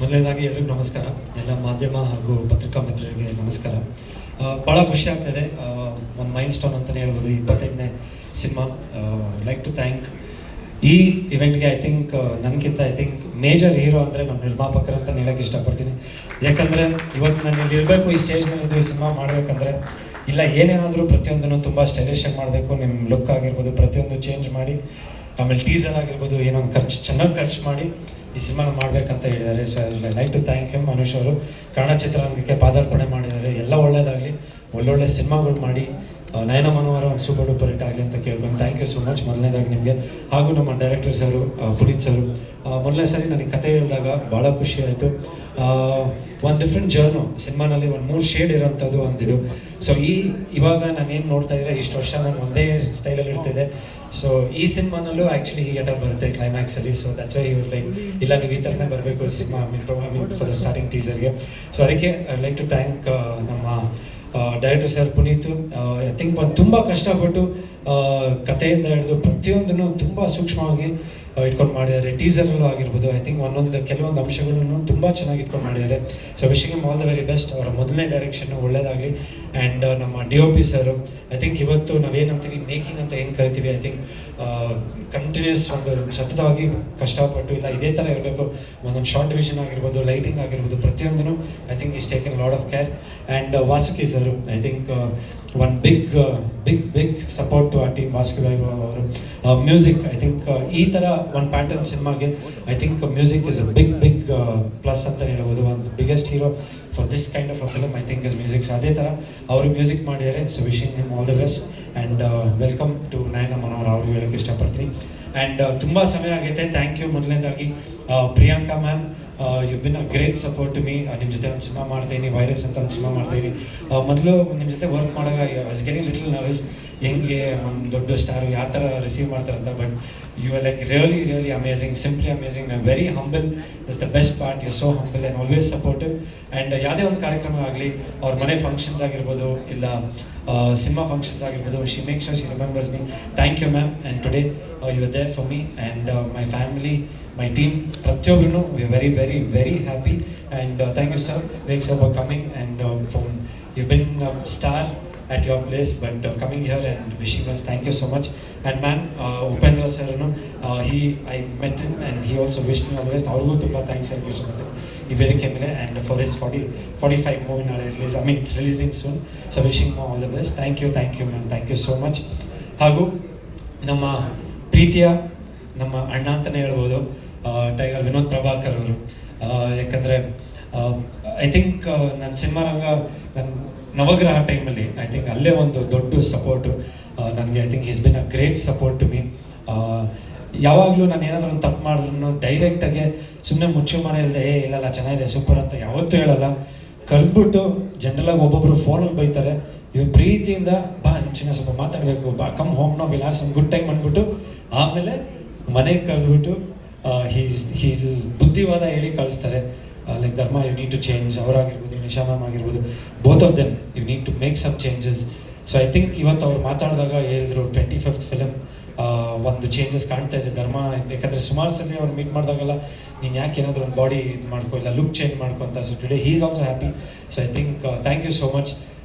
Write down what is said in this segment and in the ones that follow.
ಮೊದಲನೇದಾಗಿ ಎಲ್ರಿಗೂ ನಮಸ್ಕಾರ. ಎಲ್ಲ ಮಾಧ್ಯಮ ಹಾಗೂ ಪತ್ರಿಕಾ ಮಿತ್ರರಿಗೆ ನಮಸ್ಕಾರ. ಭಾಳ ಖುಷಿ ಆಗ್ತದೆ. ಒಂದು ಮೈಲ್ ಸ್ಟೋನ್ ಅಂತಲೇ ಹೇಳ್ಬೋದು, 25ನೇ ಸಿನಿಮಾ. ಲೈಕ್ ಟು ಥ್ಯಾಂಕ್ ಈ ಇವೆಂಟ್ಗೆ. ಐ ಥಿಂಕ್ ನನಗಿಂತ ಮೇಜರ್ ಹೀರೋ ಅಂದರೆ ನಮ್ಮ ನಿರ್ಮಾಪಕರು ಅಂತ ಹೇಳೋಕ್ಕೆ ಇಷ್ಟಪಡ್ತೀನಿ. ಯಾಕಂದರೆ ಇವತ್ತು ನಾನು ಇಲ್ಲಿ ಇರಬೇಕು, ಈ ಸ್ಟೇಜ್ ಮೇಲೆ ಈ ಸಿನಿಮಾ ಮಾಡಬೇಕಂದ್ರೆ ಇಲ್ಲ ಏನೇ ಆದರೂ ಪ್ರತಿಯೊಂದನ್ನು ತುಂಬ ಸ್ಟೈಲಿಶಾಗಿ ಮಾಡಬೇಕು. ನಿಮ್ಮ ಲುಕ್ ಆಗಿರ್ಬೋದು ಪ್ರತಿಯೊಂದು ಚೇಂಜ್ ಮಾಡಿ, ಆಮೇಲೆ ಟೀಸರ್ ಆಗಿರ್ಬೋದು ಏನೋ ಒಂದು ಚೆನ್ನಾಗಿ ಖರ್ಚು ಮಾಡಿ ಈ ಸಿನಿಮಾನ ಮಾಡಬೇಕಂತ ಹೇಳಿದ್ದಾರೆ. So I like to thank him. Anush ಅವರು ಕನ್ನಡ ಚಿತ್ರರಂಗಕ್ಕೆ ಪಾದಾರ್ಪಣೆ ಮಾಡಿದ್ದಾರೆ. ಎಲ್ಲ ಒಳ್ಳೆಯದಾಗಲಿ, ಒಳ್ಳೊಳ್ಳೆ ಸಿನಿಮಾಗಳು ಮಾಡಿ ನಯನ ಮನೋಹರ ಒಂದು ಸೂಪರ್ ಡೂಪರ್ ಹಿಟ್ ಆಗಲಿ ಅಂತ ಕೇಳ್ಕೊಂಡು ಥ್ಯಾಂಕ್ ಯು ಸೊ ಮಚ್ ಮೊದಲನೇದಾಗಿ ನಿಮಗೆ. ಹಾಗೂ ನಮ್ಮ ಡೈರೆಕ್ಟರ್ಸ್ ಅವರು, ಪುನೀತ್ ಸರು. ಮೊದಲನೇ ಸರಿ ನನಗೆ ಕತೆ ಹೇಳಿದಾಗ ಭಾಳ ಖುಷಿ ಆಯಿತು. ಒಂದು ಡಿಫ್ರೆಂಟ್ ಜರ್ನು ಸಿನಿಮಾನಲ್ಲಿ ಒಂದು 3 ಶೇಡ್ ಇರೋಂಥದ್ದು ಒಂದಿದು. ಸೊ ಇವಾಗ ನಾನೇನು ನೋಡ್ತಾ ಇದ್ರೆ ಇಷ್ಟು ವರ್ಷ ನಾನು ಒಂದೇ ಸ್ಟೈಲಲ್ಲಿ ಇರ್ತಿದ್ದೆ. ಸೊ ಈ ಸಿನಿಮಾನಲ್ಲೂ ಆ್ಯಕ್ಚುಲಿ ಈ ಗೆಟಪ್ ಬರುತ್ತೆ ಕ್ಲೈಮ್ಯಾಕ್ಸಲ್ಲಿ. So that's why he was like ಇಲ್ಲ ನೀವು ಈ ಥರನೇ ಬರಬೇಕು ಸಿನಿಮಾ ಫಾರ್ ದ ಸ್ಟಾರ್ಟಿಂಗ್ ಟೀಸರ್ಗೆ. ಸೊ ಅದಕ್ಕೆ ಐ ಲೈಕ್ ಟು ಥ್ಯಾಂಕ್ ನಮ್ಮ director sir Puneet. I think ಒಂದು ತುಂಬ ಕಷ್ಟಪಟ್ಟು ಕಥೆಯಿಂದ ಹಿಡಿದು ಪ್ರತಿಯೊಂದನ್ನು ತುಂಬ ಸೂಕ್ಷ್ಮವಾಗಿ ಇಟ್ಕೊಂಡು ಮಾಡಿದ್ದಾರೆ. ಟೀಸರಲ್ಲೂ ಆಗಿರ್ಬೋದು ಐ ಥಿಂಕ್ ಕೆಲವೊಂದು ಅಂಶಗಳನ್ನು ತುಂಬ ಚೆನ್ನಾಗಿ ಇಟ್ಕೊಂಡು ಮಾಡಿದ್ದಾರೆ. So wishing him all the very best. ಅವರ ಮೊದಲನೇ ಡೈರೆಕ್ಷನ್ನು ಒಳ್ಳೆಯದಾಗಲಿ. ಆ್ಯಂಡ್ ನಮ್ಮ DOP ಸರು, ಐ ಥಿಂಕ್ ಇವತ್ತು ನಾವೇನಂತೀವಿ ಮೇಕಿಂಗ್ ಅಂತ ಏನು ಕರಿತೀವಿ, ಐ ಥಿಂಕ್ ಕಂಟಿನ್ಯೂಸ್ ಒಂದು ಸತತವಾಗಿ ಕಷ್ಟಪಟ್ಟು ಇಲ್ಲ ಇದೇ ಥರ ಇರಬೇಕು. ಒಂದೊಂದು ಶಾರ್ಟ್ ಡಿವಿಷನ್ ಆಗಿರ್ಬೋದು, ಲೈಟಿಂಗ್ ಆಗಿರ್ಬೋದು, ಪ್ರತಿಯೊಂದೂ I think is taken lot of care. And Vasuki sir, I think one big support to ಆ ಟೀಮ್. ವಾಸುಕಿ ಅವರು ಮ್ಯೂಸಿಕ್, ಐ ಥಿಂಕ್ ಈ ಥರ ಒಂದು ಪ್ಯಾಟರ್ನ್ ಸಿನಿಮಾಗೆ I think music is a big plus ಅಂತ ಹೇಳ್ಬೋದು. ಒಂದು biggest hero for this kind of a film I think is music. So ಅದೇ ಥರ ಅವರು ಮ್ಯೂಸಿಕ್ ಮಾಡಿದ್ದಾರೆ. So wishing him all the best and welcome to ನಯನ ಮನೋಹರ್ ಅವ್ರಿಗೆ ಹೇಳೋಕ್ಕೆ ಇಷ್ಟಪಡ್ತೀನಿ. ಆ್ಯಂಡ್ ತುಂಬ ಸಮಯ ಆಗೈತೆ. ಥ್ಯಾಂಕ್ ಯು ಮೊದಲನೇದಾಗಿ Priyanka ma'am. You been a great support to me. ನಿಮ್ಮ ಜೊತೆ ಒಂದು ಸಿನಿಮಾ ಮಾಡ್ತಾಯಿದ್ದೀನಿ, ವೈರಸ್ ಅಂತ ಒಂದು ಸಿನಿಮಾ ಮಾಡ್ತಾಯಿದ್ದೀನಿ. ಮೊದಲು ನಿಮ್ಮ ಜೊತೆ ವರ್ಕ್ ಮಾಡಾಗ ವಾಸ್ ಗೆಟಿಂಗ್ ಲಿಟಲ್ ನರ್ವಸ್, ಹೆಂಗೆ ಒಂದು ದೊಡ್ಡ ಸ್ಟಾರು ಯಾವ ಥರ ರಿಸೀವ್ ಮಾಡ್ತಾರಂತ. But you are like really amazing, simply amazing. I very humble. That's the best part. You so humble and always supportive. And ಯಾವುದೇ ಒಂದು ಕಾರ್ಯಕ್ರಮ ಆಗಲಿ, ಅವ್ರ ಮನೆ ಫಂಕ್ಷನ್ಸ್ ಆಗಿರ್ಬೋದು ಇಲ್ಲ ಸಿನಿಮಾ ಫಂಕ್ಷನ್ಸ್ ಆಗಿರ್ಬೋದು, she make sure she remembers me. Thank you ma'am. And today you are there for me and my family, my team, ಪ್ರತಿಯೊಬ್ಬರೂ we are very happy. And thank you sir, ವೇಕ್ sir for coming and for you been star at your place, but coming here and wishing us, thank you so much. And ma'am, Upendra sir, I met him and he also wished me all the best. Aurigu tumba thanks ಹೇಳಕ್ಕೆ ಇಷ್ಟಪಡ್ತೀನಿ ಈ ವೇದಿಕೆ ಮೇಲೆ. and for his 45 movie ನಾಳೆ release, I mean it's releasing soon, so wishing him all the best. thank you ma'am, thank you so much. ಹಾಗೂ ನಮ್ಮ ಪ್ರೀತಿಯ ನಮ್ಮ ಅಣ್ಣ ಅಂತಲೇ ಹೇಳ್ಬೋದು, ಟೈಗರ್ ವಿನೋದ್ ಪ್ರಭಾಕರ್ ಅವರು. ಯಾಕಂದರೆ ಐ ಥಿಂಕ್ ನನ್ನ ಸಿನಿಮಾ ರಂಗ ನನ್ನ ನವಗ್ರಹ ಟೈಮಲ್ಲಿ ಐ ಥಿಂಕ್ ಅಲ್ಲೇ ಒಂದು ದೊಡ್ಡ ಸಪೋರ್ಟು ನನಗೆ. I think is been a great support to me. ಯಾವಾಗಲೂ ನಾನು ಏನಾದರೂ ಒಂದು ತಪ್ಪು ಮಾಡಿದ್ರು ಡೈರೆಕ್ಟಾಗೆ ಸುಮ್ಮನೆ ಮುಚ್ಚು ಮನೆ ಇಲ್ಲದೆ ಇಲ್ಲ ಚೆನ್ನಾಗಿದೆ ಸೂಪರ್ ಅಂತ ಯಾವತ್ತೂ ಹೇಳಲ್ಲ. ಕರೆದ್ಬಿಟ್ಟು ಜನರಲಾಗಿ ಒಬ್ಬೊಬ್ಬರು ಫೋನಲ್ಲಿ ಬೈತಾರೆ, ಇವ್ರು ಪ್ರೀತಿಯಿಂದ ಬಾ ಚಿನ್ನ ಸ್ವಲ್ಪ ಮಾತಾಡಬೇಕು, ಬಾ come home no will have some good time ಅಂದ್ಬಿಟ್ಟು ಆಮೇಲೆ ಮನೆಗೆ ಕರೆದ್ಬಿಟ್ಟು ಹೀ ಬುದ್ಧಿವಾದ ಹೇಳಿ ಕಳಿಸ್ತಾರೆ. Like Dharma, you need to change. ಅವರಾಗಿರ್ಬೋದು, ನಿಶಾ ಮ್ಯಾಮ್ ಆಗಿರ್ಬೋದು, both of them you need to make some changes. So I think ಇವತ್ತು ಅವ್ರು ಮಾತಾಡಿದಾಗ ಹೇಳಿದ್ರು 25th ಫಿಲಮ್ ಒಂದು ಚೇಂಜಸ್ ಕಾಣ್ತಾ ಇದೆ ಧರ್ಮ. ಯಾಕಂದರೆ ಸುಮಾರು ಸಲ ಅವ್ರು ಮೀಟ್ ಮಾಡಿದಾಗಲ್ಲ ನೀನು ಯಾಕೆ ಏನಾದರೂ ಒಂದು ಬಾಡಿ ಇದು ಮಾಡ್ಕೊ ಇಲ್ಲ ಲುಕ್ ಚೇಂಜ್ ಮಾಡ್ಕೊ ಅಂತ. So today he is also happy. So I think thank you so much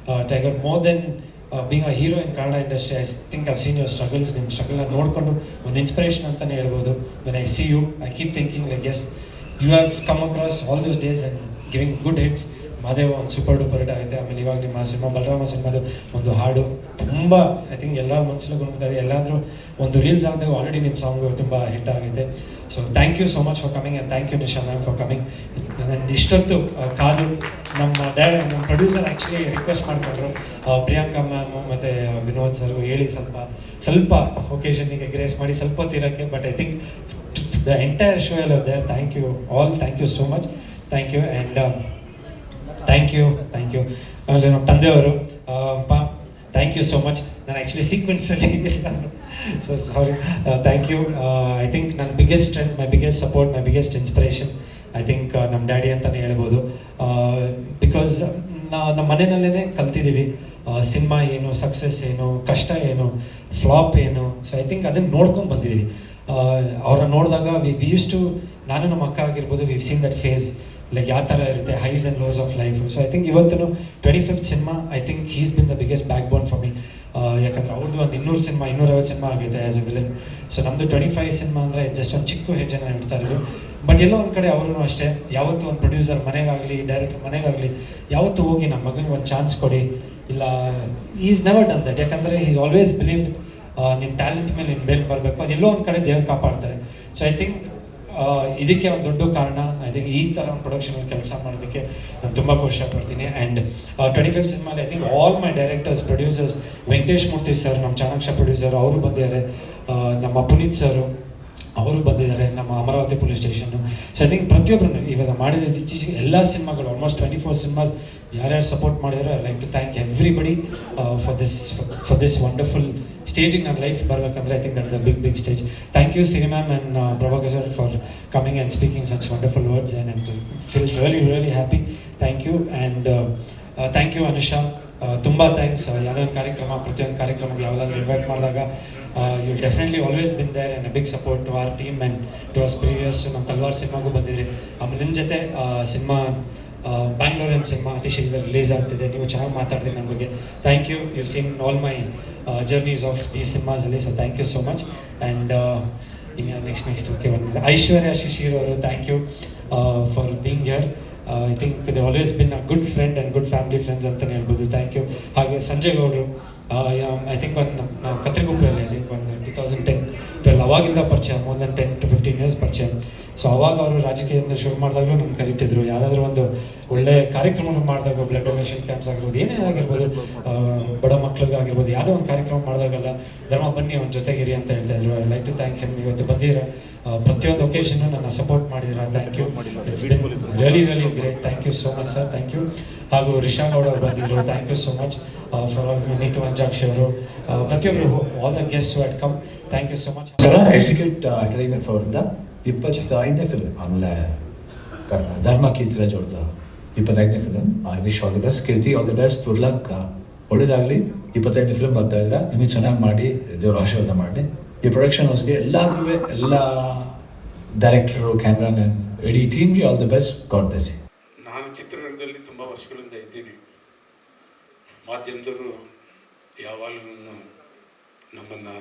tiger. More than being a hero in Kannada industry, I think I've seen your struggles. ನಿಮ್ಮ ಸ್ಟ್ರಗಲ್ನ ನೋಡಿಕೊಂಡು ಒಂದು ಇನ್ಸ್ಪಿರೇಷನ್ ಅಂತಲೇ ಹೇಳ್ಬೋದು. When I see you I keep thinking like as you have come across all those days and giving good hits. Madeva ಒಂದು super duper hit ಆಗುತ್ತೆ. ಆಮೇಲೆ ಇವಾಗ ನಿಮ್ಮ ಸಿನಿಮಾ ಬಲರಾಮ ಸಿನಿಮಾದು ಒಂದು ಹಾಡು ತುಂಬ ಐ ಥಿಂಕ್ ಎಲ್ಲ ಮನಸ್ಸಲ್ಲೂ ಗುಣಗ್ತಾ ಇದೆ. ಎಲ್ಲಾದರೂ ಒಂದು ರೀಲ್ಸ್ ಆಗಿದಾಗ ಆಲ್ರೆಡಿ ನಿಮ್ಮ ಸಾಂಗು ತುಂಬ ಹಿಟ್ ಆಗಿದೆ. So thank you so much for coming and thank you Nisha ma'am for coming. ನನ್ನ ಇಷ್ಟೊತ್ತು ಕಾದು ನಮ್ಮ ಪ್ರೊಡ್ಯೂಸರ್ ಆ್ಯಕ್ಚುಲಿ ರಿಕ್ವೆಸ್ಟ್ ಮಾಡಿಕೊಂಡ್ರು ಪ್ರಿಯಾಂಕಾ ಮ್ಯಾಮು ಮತ್ತು ವಿನೋದ್ ಸರ್ ಹೇಳಿ ಸ್ವಲ್ಪ ಒಕೇಶನ್ನಿಗೆ ಗ್ರೇಸ್ ಮಾಡಿ ಸ್ವಲ್ಪ ಹೊತ್ತಿರೋಕ್ಕೆ. But I think the entire show I love there. Thank you all, thank you so much, thank you. And thank you ಆಮೇಲೆ ನಮ್ಮ ತಂದೆಯವರು ಥ್ಯಾಂಕ್ ಯು ಸೋ ಮಚ್. ನಾನು ಆ್ಯಕ್ಚುಲಿ ಸೀಕ್ವೆನ್ಸಲ್ಲಿ so sorry. Thank you. I think ನನ್ನ biggest strength, my biggest support, my biggest inspiration I think ನಮ್ಮ daddy ಅಂತಲೇ ಹೇಳ್ಬೋದು. Because ನಮ್ಮ ಮನೆಯಲ್ಲೇ ಕಲ್ತಿದ್ದೀವಿ ಸಿನಿಮಾ ಏನು, ಸಕ್ಸಸ್ ಏನು, ಕಷ್ಟ ಏನು, ಫ್ಲಾಪ್ ಏನು. ಸೊ ಐ ಥಿಂಕ್ ಅದನ್ನು ನೋಡ್ಕೊಂಡು ಬಂದಿದ್ದೀವಿ. ಅವ್ರನ್ನ ನೋಡಿದಾಗ ವಿ ಯೂಸ್ ಟು, ನಾನು ನಮ್ಮ ಅಕ್ಕ ಆಗಿರ್ಬೋದು, we seen that phase like ಯಾವ ಥರ ಇರುತ್ತೆ highs and lows of life. So I think ಇವತ್ತು 25th cinema I think he's been the biggest back for me. ಯಾಕಂದರೆ ಅವ್ರದ್ದು ಒಂದು 250 ಸಿನಿಮಾ ಆಗಿದೆ ಆ್ಯಸ್ ಎ ವಿಲನ್. ಸೊ ನಮ್ಮದು 25 ಸಿನಿಮಾ ಅಂದರೆ ಜಸ್ಟ್ ಒಂದು ಚಿಕ್ಕ ಹೆಜ್ಜೆನ ಇಡ್ತಾ ಇರೋದು. ಬಟ್ ಎಲ್ಲೋ ಒಂದು ಕಡೆ ಅವರು ಅಷ್ಟೇ, ಯಾವತ್ತೂ ಒಂದು ಪ್ರೊಡ್ಯೂಸರ್ ಮನೆಗಾಗಲಿ ಡೈರೆಕ್ಟರ್ ಮನೆಗಾಗಲಿ ಯಾವತ್ತೂ ಹೋಗಿ ನಮ್ಮ ಮಗನಿಗೆ ಒಂದು ಚಾನ್ಸ್ ಕೊಡಿ ಇಲ್ಲ, ಈಸ್ ನೆವರ್ ಡನ್ ದಟ್. ಯಾಕಂದರೆ ಈಸ್ ಆಲ್ವೇಸ್ ಬಿಲೀವ್ಡ್ ನಿನ್ನ ಟ್ಯಾಲೆಂಟ್ ಮೇಲೆ ನಿನ್ನ ಬೇಲ್ ಬರಬೇಕು, ಅದೆಲ್ಲೋ ಒಂದು ಕಡೆ ದೇವ್ರು ಕಾಪಾಡ್ತಾರೆ. ಸೊ ಐ ಥಿಂಕ್ ಇದಕ್ಕೆ ಒಂದು ದೊಡ್ಡ ಕಾರಣ. ಐ ಥಿಂಕ್ ಈ ಥರ ಒಂದು ಪ್ರೊಡಕ್ಷನಲ್ಲಿ ಕೆಲಸ ಮಾಡೋದಕ್ಕೆ ನಾನು ತುಂಬ ಖುಷಿ ಪಡ್ತೀನಿ. ಆ್ಯಂಡ್ 25 ಸಿನಿಮಾಲಿ I think all my directors producers, Venkatesh Murthy sir ನಮ್ಮ ಚಾಣಾಕ್ಷ ಪ್ರೊಡ್ಯೂಸರ್ ಅವರು ಬಂದಿದ್ದಾರೆ, ನಮ್ಮ ಪುನೀತ್ ಸರು ಅವರು ಬಂದಿದ್ದಾರೆ, ನಮ್ಮ Amaravati police station. So I think ಪ್ರತಿಯೊಬ್ಬರು ಇವಾಗ ಮಾಡಿದ ಇತ್ತೀಚೆಗೆ ಎಲ್ಲ ಸಿನಿಮಾಗಳು ಆಲ್ಮೋಸ್ಟ್ 24 ಸಿನಿಮಾಸ್ ಯಾರ್ಯಾರು ಸಪೋರ್ಟ್ ಮಾಡಿದಾರೋ I like to thank everybody for this wonderful ಸ್ಟೇಜಿಗೆ ನನ್ನ ಲೈಫ್ ಬರಬೇಕಂದ್ರೆ I think that's a big stage. Thank you Siri ma'am and Prabhakar sir for coming and speaking such wonderful words and I feel really happy. Thank you. And thank you Anusha, ತುಂಬ thanks. ಯಾವುದೋ ಒಂದು ಕಾರ್ಯಕ್ರಮ, ಪ್ರತಿಯೊಂದು ಕಾರ್ಯಕ್ರಮಕ್ಕೆ ಯಾವಾಗಲಾದ್ರೂ ಇನ್ವೈಟ್ ಮಾಡಿದಾಗ you definitely always been there and a big support to our team and to ours previous. ನಮ್ಮ ತಲ್ವಾರ್ ಸಿನಿಮಾಗೂ ಬಂದಿದ್ರಿ. ಆಮೇಲೆ ನಿಮ್ಮ ಜೊತೆ ಸಿನಿಮಾ ಬ್ಯಾಂಗ್ಳೂರಿನ ಸಿನಿಮಾ ಅತಿ ಶೀಘ್ರದಲ್ಲಿ ರಿಲೀಸ್ ಆಗ್ತಿದೆ. ನೀವು ಚೆನ್ನಾಗಿ ಮಾತಾಡಿದ್ರಿ ನನ್ನ ಬಗ್ಗೆ. Thank you. You seen all my journeys of the ಸಿನಿಮಾಸಲ್ಲಿ. So thank you so much. And ಇನ್ನು ನೆಕ್ಸ್ಟ್ ಓಕೆ ಬಂದಿಲ್ಲ ಐಶ್ವರ್ಯ ಶಿಶಿರ್ ಅವರು, thank you for being here. I think they always been a good friend and good family friends ಅಂತಲೇ ಹೇಳ್ಬೋದು. Thank you. ಹಾಗೆ ಸಂಜಯ್ ಗೌಡರು, I think ಒಂದು ನಾವು ಕತ್ರಿಗುಪ್ಪೆಯಲ್ಲಿ ಐ ಥಿಂಕ್ ಒಂದು 2010-12 ಅವಾಗಿಂದ ಪರಿಚಯ, ಮೋರ್ ದೆನ್ 10 to 15 years ಪರಿಚಯ. ಸೊ ಅವಾಗ ಅವರು ರಾಜಕೀಯದಿಂದ ಶುರು ಮಾಡಿದಾಗಲೂ ನಮ್ಗೆ ಕರಿತಿದ್ರು. ಯಾವುದಾದ್ರೂ ಒಂದು ಒಳ್ಳೆ ಕಾರ್ಯಕ್ರಮಗಳು ಮಾಡಿದಾಗ, ಬ್ಲಡ್ ಡೊನೇಷನ್ ಕ್ಯಾಂಪ್ಸ್ ಆಗಿರ್ಬೋದು, ಏನೇ ಆಗಿರ್ಬೋದು, ಬಡ ಮಕ್ಳಿಗಾಗಿರ್ಬೋದು, ಯಾವುದೋ ಒಂದು ಕಾರ್ಯಕ್ರಮ ಮಾಡಿದಾಗೆಲ್ಲ ಧರ್ಮ ಬನ್ನಿ ಒಂದು ಜೊತೆಗಿರಿ ಅಂತ ಹೇಳ್ತಾ ಇದ್ರು. I like to thank him. ಇವತ್ತು ಬಂದಿರೋ ಪ್ರತಿಯೊಂದು ಒಕೇಶನ್ನು ನನ್ನ ಸಪೋರ್ಟ್ ಮಾಡಿದ್ದೀರಾ. Thank you. It's been really great. Thank you so much sir. Thank you. ಹಾಗೂ ರಿಷಾ ಗೌಡ ಅವರು ಬಂದಿದ್ರು. Thank you so much for all. Neethu Manjakshi ಅವರು, ಪ್ರತಿಯೊಬ್ಬರು, all the guest who had come, thank you so much. Execute academy for the 25ನೇ film, ಆಮೇಲೆ ಧರ್ಮ ಕೀರ್ತಿರಾಜ್ ಅವ್ರದ್ದು 25ನೇ film. I wish all the best. Keerthi all the best. ತುರ್ಲಕ್ ಒಳ್ಳೇದಾಗಲಿ. 25ನೇ ಫಿಲ್ಮ್ ಬರ್ತಾ ಇಲ್ಲ, ನಿಮಗೆ ಚೆನ್ನಾಗಿ ಮಾಡಿ, ದೇವ್ರ ಆಶೀರ್ವಾದ ಮಾಡಿ. ಈ ಪ್ರೊಡಕ್ಷನ್ ಹೌಸ್ಗೆ ಎಲ್ಲರಿಗೂ, ಎಲ್ಲ ಡೈರೆಕ್ಟರು, ಕ್ಯಾಮ್ರಾಮನ್, ಇಡೀ ಟೀಮ್ಗೆ all the best. God bless you. ನಾನು ಚಿತ್ರರಂಗದಲ್ಲಿ ತುಂಬ ವರ್ಷಗಳಿಂದ ಇದ್ದೀನಿ. ಮಾಧ್ಯಮದವರು ಯಾವಾಗಲೂ ನಮ್ಮನ್ನು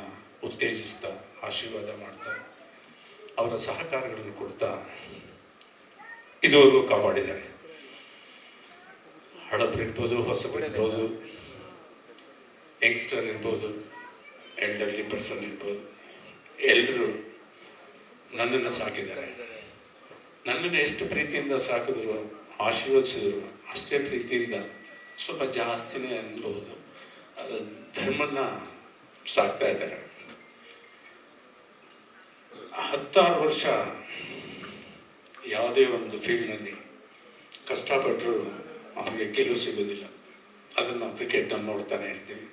ಉತ್ತೇಜಿಸ್ತಾ, ಆಶೀರ್ವಾದ ಮಾಡ್ತಾ, ಅವರ ಸಹಕಾರಗಳನ್ನು ಕೊಡ್ತಾ ಇದುವರೆಗೂ ಕಾಪಾಡಿದ್ದಾರೆ. ಹಳಬ್ರು ಇರ್ಬೋದು, ಹೊಸಬ್ರು ಇರ್ಬೋದು, ಯಂಗ್ಸ್ಟರ್ ಇರ್ಬೋದು, ಎಲ್ಡರ್ಲಿ ಪರ್ಸನ್ ಇರ್ಬೋದು, ಎಲ್ಲರೂ ನನ್ನನ್ನು ಸಾಕಿದ್ದಾರೆ. ನನ್ನನ್ನು ಎಷ್ಟು ಪ್ರೀತಿಯಿಂದ ಸಾಕಿದ್ರು, ಆಶೀರ್ವದಿಸಿದ್ರು, ಅಷ್ಟೇ ಪ್ರೀತಿಯಿಂದ, ಸ್ವಲ್ಪ ಜಾಸ್ತಿನೇ ಅನ್ಬೋದು, ಧರ್ಮನ ಸಾಕ್ತಾ ಇದ್ದಾರೆ. 16 ವರ್ಷ ಯಾವುದೇ ಒಂದು ಫೀಲ್ಡ್ನಲ್ಲಿ ಕಷ್ಟಪಟ್ಟರು ಅವರಿಗೆ ಗೆಲುವು ಸಿಗೋದಿಲ್ಲ. ಅದನ್ನು ನಾವು ಕ್ರಿಕೆಟ್ನಲ್ಲಿ ನೋಡ್ತಾನೆ ಇರ್ತೀವಿ.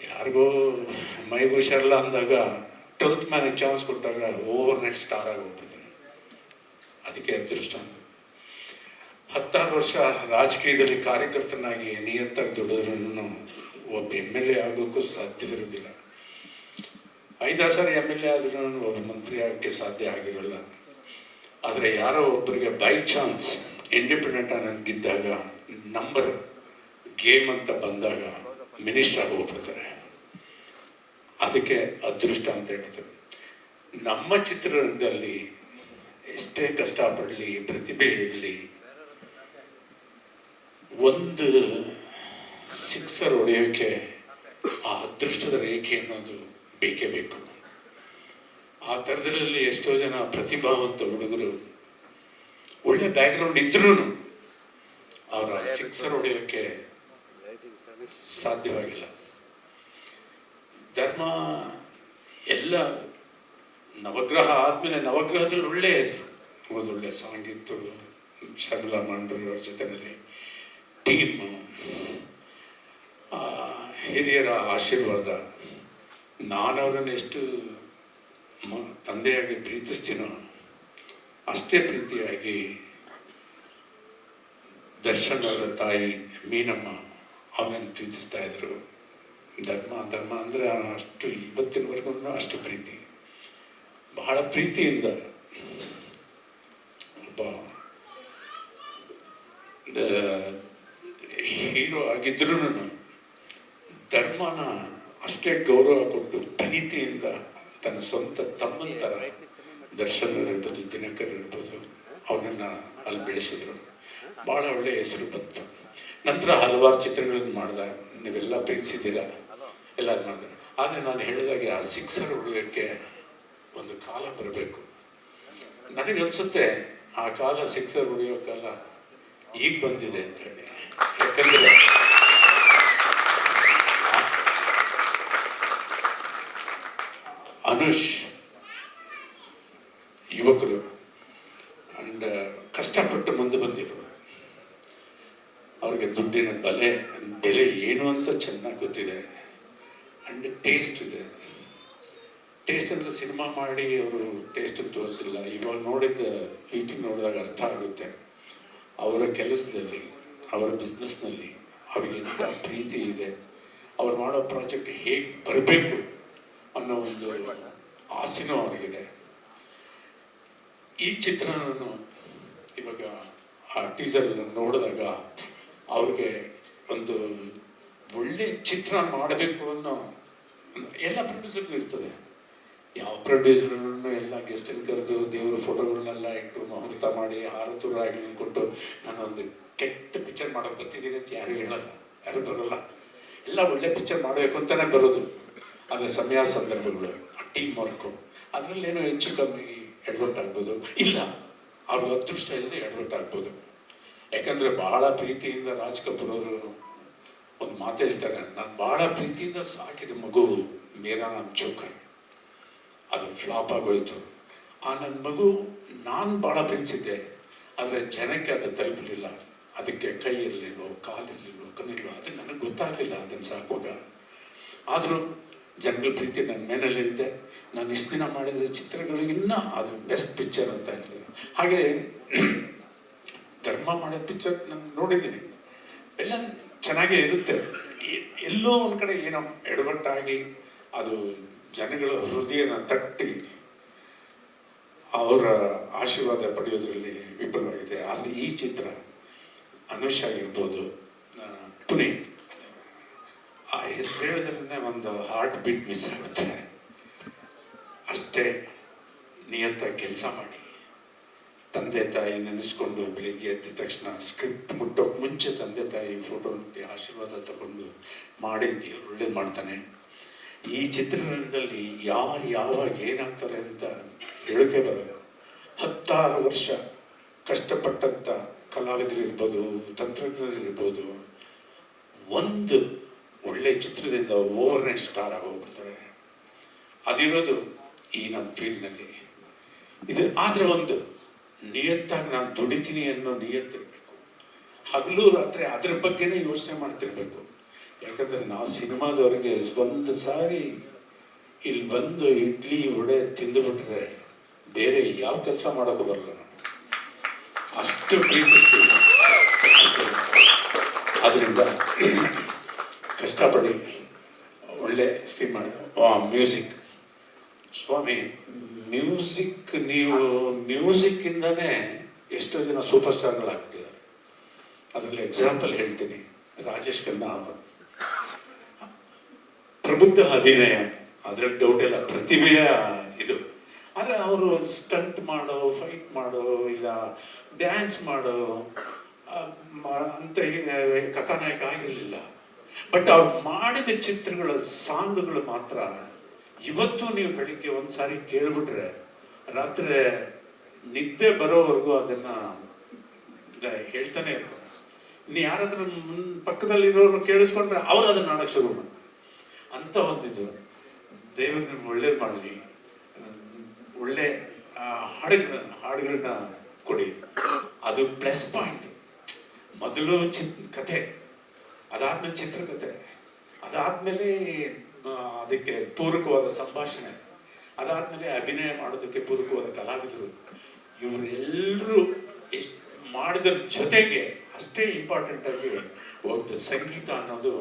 ಯಾರಿಗೋ ಮೈಗೆ ಹುಷಾರಿಲ್ಲ ಅಂದಾಗ 12th ಮ್ಯಾನಿಗೆ ಚಾನ್ಸ್ ಕೊಟ್ಟಾಗ ಓವರ್ ನೈಟ್ ಸ್ಟಾರ್ ಆಗಿ ಹೋಗ್ಬಿಡ್ತಾನೆ. ಅದಕ್ಕೆ ಅದೃಷ್ಟ. 16 ವರ್ಷ ರಾಜಕೀಯದಲ್ಲಿ ಕಾರ್ಯಕರ್ತನಾಗಿ ನಿಯತ್ತಾಗಿ ದುಡಿದ್ರೂ ಒಬ್ಬ MLA ಆಗೋಕ್ಕೂ ಸಾಧ್ಯವಿರೋದಿಲ್ಲ. 5 ಸಾರಿ MLA ಆದ್ರೂ ಒಬ್ಬ ಮಂತ್ರಿ ಆಗೋಕ್ಕೆ ಸಾಧ್ಯ ಆಗಿರೋಲ್ಲ. ಆದರೆ ಯಾರೋ ಒಬ್ಬರಿಗೆ ಬೈ ಚಾನ್ಸ್ ಇಂಡಿಪೆಂಡೆಂಟ್ ಅನ್ನೋದಿದ್ದಾಗ, ನಂಬರ್ ಗೇಮ್ ಅಂತ ಬಂದಾಗ ಮಿನಿಸ್ಟರ್ ಆಗಿ ಹೋಗ್ಬಿಡ್ತಾರೆ. ಅದಕ್ಕೆ ಅದೃಷ್ಟ ಅಂತ ಹೇಳಿದ್ರು. ನಮ್ಮ ಚಿತ್ರರಂಗದಲ್ಲಿ ಎಷ್ಟೇ ಕಷ್ಟಪಡಲಿ, ಪ್ರತಿಭೆ ಇರಲಿ, ಒಂದು ಸಿಕ್ಸರ್ ಹೊಡೆಯೋಕ್ಕೆ ಆ ಅದೃಷ್ಟದ ರೇಖೆ ಅನ್ನೋದು ಬೇಕೇ ಬೇಕು. ಆ ಥರದಲ್ಲಿ ಎಷ್ಟೋ ಜನ ಪ್ರತಿಭಾವಂತ ಹುಡುಗರು ಒಳ್ಳೆ ಬ್ಯಾಕ್ಗ್ರೌಂಡ್ ಇದ್ರೂ ಅವರ ಸಿಕ್ಸರ್ ಹೊಡೆಯೋಕ್ಕೆ ಸಾಧ್ಯವಾಗಿಲ್ಲ. ಧರ್ಮ ಎಲ್ಲ ನವಗ್ರಹ ಆದಮೇಲೆ ನವಗ್ರಹದಲ್ಲಿ ಒಳ್ಳೆ ಹೆಸರು, ಒಂದೊಳ್ಳೆ ಸಾಂಗ್ ಇತ್ತು. ಶರ್ಮಿಳಾ ಮಂಡ್ರವ್ರ ಜೊತೆಯಲ್ಲಿ ಟೀಮು, ಹಿರಿಯರ ಆಶೀರ್ವಾದ. ನಾನು ಅವರನ್ನು ಎಷ್ಟು ತಂದೆಯಾಗಿ ಪ್ರೀತಿಸ್ತೀನೋ ಅಷ್ಟೇ ಪ್ರೀತಿಯಾಗಿ ದರ್ಶನ್ ಅವರ ತಾಯಿ ಮೀನಮ್ಮ ಅವನನ್ನು ಪ್ರೀತಿಸ್ತಾ ಇದ್ರು. ಧರ್ಮ ಅಂದರೆ ಅಷ್ಟು ಇವತ್ತಿನವರೆಗೂ ಅಷ್ಟು ಪ್ರೀತಿ, ಬಹಳ ಪ್ರೀತಿಯಿಂದ ಒಬ್ಬ ಹೀರೋ ಆಗಿದ್ರೂ ಧರ್ಮನ ಅಷ್ಟೇ ಗೌರವ ಕೊಟ್ಟು ಪ್ರೀತಿಯಿಂದ ತನ್ನ ಸ್ವಂತ ತಮ್ಮನ ಥರ ದರ್ಶನ್ ಇರ್ಬೋದು, ದಿನಕರ್ ಇರ್ಬೋದು, ಅವನನ್ನು ಅಲ್ಲಿ ಬೆಳೆಸಿದ್ರು. ಭಾಳ ಒಳ್ಳೆಯ ಹೆಸರು ಬಂತು. ನಂತರ ಹಲವಾರು ಚಿತ್ರಗಳನ್ನು ಮಾಡಿದ, ನೀವೆಲ್ಲ ಪ್ರೀತಿಸಿದ್ದೀರ, ಎಲ್ಲ ಮಾಡಿದೆ. ಆದರೆ ನಾನು ಹೇಳಿದಾಗೆ ಆ ಸಿಕ್ಸರ್ ಹೊಡೆಯೋಕ್ಕೆ ಒಂದು ಕಾಲ ಬರಬೇಕು. ನನಗನ್ಸುತ್ತೆ ಆ ಕಾಲ ಸಿಕ್ಸರ್ ಹೊಡೆಯೋ ಕಾಲ ಈಗ ಬಂದಿದೆ ಅಂತ ಹೇಳಿ. ಯಾಕಂದರೆ ಅನುಷ್ ಯುವಕರು ಅಂಡ್ ಕಷ್ಟಪಟ್ಟು ಮುಂದೆ ಬಂದಿರು. ಅವ್ರಿಗೆ ದುಡ್ಡಿನ ಬೆಲೆ ಏನು ಅಂತ ಚೆನ್ನಾಗಿ ಗೊತ್ತಿದೆ. ಅಂಡ್ ಟೇಸ್ಟ್ ಇದೆ. ಟೇಸ್ಟ್ ಅಂದರೆ ಸಿನಿಮಾ ಮಾಡಿ ಅವರು ಟೇಸ್ಟ್ ತೋರಿಸಿಲ್ಲ. ಇವಾಗ ಯೂಟ್ಯೂಬ್ ನೋಡಿದಾಗ ಅರ್ಥ ಆಗುತ್ತೆ ಅವರ ಕೆಲಸದಲ್ಲಿ, ಅವರ ಬಿಸ್ನೆಸ್ನಲ್ಲಿ ಅವ್ರಿಗೆ ಎಂಥ ಪ್ರೀತಿ ಇದೆ, ಅವ್ರು ಮಾಡೋ ಪ್ರಾಜೆಕ್ಟ್ ಹೇಗೆ ಬರಬೇಕು ಅನ್ನೋ ಒಂದು ಆಸೆನೂ ಅವ್ರಿಗಿದೆ. ಈ ಚಿತ್ರವನ್ನು ಇವಾಗ ಆ ಟೀಸರ್ ನೋಡಿದಾಗ ಅವ್ರಿಗೆ ಒಂದು ಒಳ್ಳೆ ಚಿತ್ರ ಮಾಡಬೇಕು ಅನ್ನೋ ಎಲ್ಲ ಪ್ರೊಡ್ಯೂಸರ್ಗೂ ಇರ್ತದೆ. ಯಾವ ಪ್ರೊಡ್ಯೂಸರ್ನು ಎಲ್ಲ ಗೆಸ್ಟನ್ನು ಕರೆದು ದೇವರ ಫೋಟೋಗಳನ್ನೆಲ್ಲ ಇಟ್ಟು ಮುಹೂರ್ತ ಮಾಡಿ ಹಾರತೂರು ಆಗಲಿ ಕೊಟ್ಟು ನಾನೊಂದು ಕೆಟ್ಟ ಪಿಕ್ಚರ್ ಮಾಡೋಕೆ ಬರ್ತಿದ್ದೀನಿ ಅಂತ ಯಾರು ಹೇಳಲ್ಲ, ಯಾರು ಬರೋಲ್ಲ. ಎಲ್ಲ ಒಳ್ಳೆ ಪಿಕ್ಚರ್ ಮಾಡಬೇಕು ಅಂತಲೇ ಬರೋದು. ಆದರೆ ಸಮಯ ಸಂದರ್ಭಗಳು, ಆ ಟೀಮ್ ವರ್ಕು, ಅದರಲ್ಲೇನೋ ಹೆಚ್ಚು ಕಮ್ಮಿ ಎಡವಟ್ ಆಗ್ಬೋದು, ಇಲ್ಲ ಅವ್ರಿಗೆ ಅದೃಷ್ಟ ಇಲ್ಲದೆ ಎಡವಟ್ ಆಗ್ಬೋದು. ಯಾಕಂದರೆ ಬಹಳ ಪ್ರೀತಿಯಿಂದ ರಾಜ್ ಕಪೂರ್ ಅವರು ಒಂದು ಮಾತು ಹೇಳ್ತಾರೆ, ನಾನು ಭಾಳ ಪ್ರೀತಿಯಿಂದ ಸಾಕಿದ ಮಗು ಮೇರಾ ನಾಮ್ ಚೋಕರ್, ಅದು ಫ್ಲಾಪ್ ಆಗೋಯ್ತು. ಆ ನನ್ನ ಮಗು ನಾನು ಭಾಳ ಪ್ರೀತಿಸಿದ್ದೆ, ಆದರೆ ಜನಕ್ಕೆ ಅದು ತಲುಪಲಿಲ್ಲ. ಅದಕ್ಕೆ ಕೈ ಇರಲಿಲ್ವೋ, ಕಾಲಿರಲಿಲ್ವೋ, ಕಣ್ಣಿಲ್ವೋ, ಅದು ನನಗೆ ಗೊತ್ತಾಗಲಿಲ್ಲ ಅದನ್ನು ಸಾಕುವಾಗ. ಆದರೂ ಜನಗಳ ಪ್ರೀತಿ ನನ್ನ ಮೇನಲ್ಲಿದೆ. ನಾನು ಇಷ್ಟು ದಿನ ಮಾಡಿದ ಚಿತ್ರಗಳಿಗಿನ್ನ ಅದು ಬೆಸ್ಟ್ ಪಿಕ್ಚರ್ ಅಂತ ಹೇಳ್ತೀನಿ. ಹಾಗೆ ಧರ್ಮ ಮಾಡಿದ ಪಿಕ್ಚರ್ ನಾನು ನೋಡಿದ್ದೀನಿ, ಎಲ್ಲ ಚೆನ್ನಾಗೇ ಇರುತ್ತೆ. ಎಲ್ಲೋ ಒಂದು ಕಡೆ ಏನೋ ಎಡವಟ್ಟಾಗಿ ಅದು ಜನಗಳ ಹೃದಯನ ತಟ್ಟಿ ಅವರ ಆಶೀರ್ವಾದ ಪಡೆಯೋದ್ರಲ್ಲಿ ವಿಫಲವಾಗಿದೆ. ಆದರೆ ಈ ಚಿತ್ರ ಅನುಷ್ ಆಗಿರ್ಬೋದು, ಪುನೀತ್, ಆ ಹೆಸರು ಹೇಳಿದ್ರೆ ಒಂದು ಹಾರ್ಟ್ ಬೀಟ್ ಮಿಸ್ ಆಗುತ್ತೆ. ಅಷ್ಟೇ ನಿಯತ್ತಾಗಿ ಕೆಲಸ ಮಾಡಿ, ತಂದೆ ತಾಯಿ ನೆನೆಸ್ಕೊಂಡು ಬೆಳಿಗ್ಗೆ ಎದ್ದ ತಕ್ಷಣ ಸ್ಕ್ರಿಪ್ಟ್ ಮುಟ್ಟೋಕೆ ಮುಂಚೆ ತಂದೆ ತಾಯಿ ಫೋಟೋ ಮುಟ್ಟಿ ಆಶೀರ್ವಾದ ತಗೊಂಡು ಮಾಡಿ ಒಳ್ಳೇದು ಮಾಡ್ತಾನೆ. ಈ ಚಿತ್ರರಂಗದಲ್ಲಿ ಯಾರು ಯಾವಾಗ ಏನಾಗ್ತಾರೆ ಅಂತ ಹೇಳೋಕೆ ಬರಲ್ಲ. 16 ವರ್ಷ ಕಷ್ಟಪಟ್ಟಂಥ ಕಲಾವಿದರಿರ್ಬೋದು, ತಂತ್ರಜ್ಞರಿರ್ಬೋದು, ಒಂದು ಒಳ್ಳೆ ಚಿತ್ರದಿಂದ ಓವರ್ನೈಟ್ ಸ್ಟಾರ್ ಆಗೋಗ್ಬಿಡ್ತಾರೆ. ಅದಿರೋದು ಈ ನಮ್ಮ ಫೀಲ್ಡ್ನಲ್ಲಿ ಇದು. ಆದರೆ ಒಂದು ನಿಯತ್ತಾಗಿ ನಾನು ದುಡಿತೀನಿ ಅನ್ನೋ ನಿಯತ್ತಿರಬೇಕು. ಹಗಲು ರಾತ್ರಿ ಅದ್ರ ಬಗ್ಗೆನೇ ಯೋಚನೆ ಮಾಡ್ತಿರ್ಬೇಕು. ಯಾಕಂದರೆ ನಾವು ಸಿನಿಮಾದವರಿಗೆ ಒಂದು ಸಾರಿ ಇಲ್ಲಿ ಬಂದು ಇಡ್ಲಿ ವಡೆ ತಿಂದುಬಿಟ್ರೆ ಬೇರೆ ಯಾವ ಕೆಲಸ ಮಾಡೋಕ್ಕೂ ಬರಲ್ಲ. ಅಷ್ಟು ಪ್ರೀತಿಸ್ತೀವಿ. ಅದರಿಂದ ಕಷ್ಟಪಡಿ ಒಳ್ಳೆ ಸ್ಟೀಮ್ ಮಾಡಿ. ಮ್ಯೂಸಿಕ್ ಸ್ವಾಮಿ, ನೀವು ಮ್ಯೂಸಿಕ್ಕಿಂದನೇ ಎಷ್ಟೋ ಜನ ಸೂಪರ್ ಸ್ಟಾರ್ಗಳಾಗ್ತಿದ್ದಾರೆ. ಅದರಲ್ಲಿ ಎಕ್ಸಾಂಪಲ್ ಹೇಳ್ತೀನಿ. ರಾಜೇಶ್ ಖನ್ನಾ ಅವರು ಪ್ರಬುದ್ಧ ಅಭಿನಯ, ಅದ್ರಲ್ಲಿ ಡೌಟ್ ಇಲ್ಲ, ಪ್ರತಿಭೆಯ ಇದು. ಆದರೆ ಅವರು ಸ್ಟಂಟ್ ಮಾಡೋ, ಫೈಟ್ ಮಾಡೋ, ಇಲ್ಲ ಡ್ಯಾನ್ಸ್ ಮಾಡೋ ಅಂತ ಕಥಾನಾಯಕ ಆಗಿರಲಿಲ್ಲ. ಬಟ್ ಅವ್ರು ಮಾಡಿದ ಚಿತ್ರಗಳ ಸಾಂಗ್ಗಳು ಮಾತ್ರ ಇವತ್ತು ನೀವು ಬೆಳಿಗ್ಗೆ ಒಂದು ಸಾರಿ ಕೇಳಿಬಿಟ್ರೆ ರಾತ್ರಿ ನಿದ್ದೆ ಬರೋವರೆಗೂ ಅದನ್ನು ಹೇಳ್ತಾನೆ ಇರ್ತಾರೆ. ಇನ್ನು ಯಾರಾದ್ರೂ ಪಕ್ಕದಲ್ಲಿರೋರು ಕೇಳಿಸ್ಕೊಂಡ್ರೆ ಅವ್ರು ಅದನ್ನ ಆಡೋಕ್ಕೆ ಶುರು ಮಾಡ್ತಾರೆ. ಅಂತ ಒಂದಿದು. ದೇವರು ನಿಮ್ಗೆ ಒಳ್ಳೇದು ಮಾಡಲಿ. ಒಳ್ಳೆ ಹಾಡುಗಳನ್ನ ಕೊಡಿ. ಅದು ಪ್ಲಸ್ ಪಾಯಿಂಟ್. ಮೊದಲು ಕಥೆ, ಅದಾದ್ಮೇಲೆ ಚಿತ್ರಕಥೆ, ಅದಾದ್ಮೇಲೆ ಅದಕ್ಕೆ ಪೂರಕವಾದ ಸಂಭಾಷಣೆ, ಅದಾದ್ಮೇಲೆ ಅಭಿನಯ ಮಾಡೋದಕ್ಕೆ ಪೂರಕವಾದ ಕಲಾವಿದರು. ಇವರೆಲ್ಲರೂ ಎಷ್ಟು ಮಾಡಿದ್ರ ಜೊತೆಗೆ ಅಷ್ಟೇ ಇಂಪಾರ್ಟೆಂಟ್ ಆಗಿ ಒಂದು ಸಂಗೀತ ಅನ್ನೋದು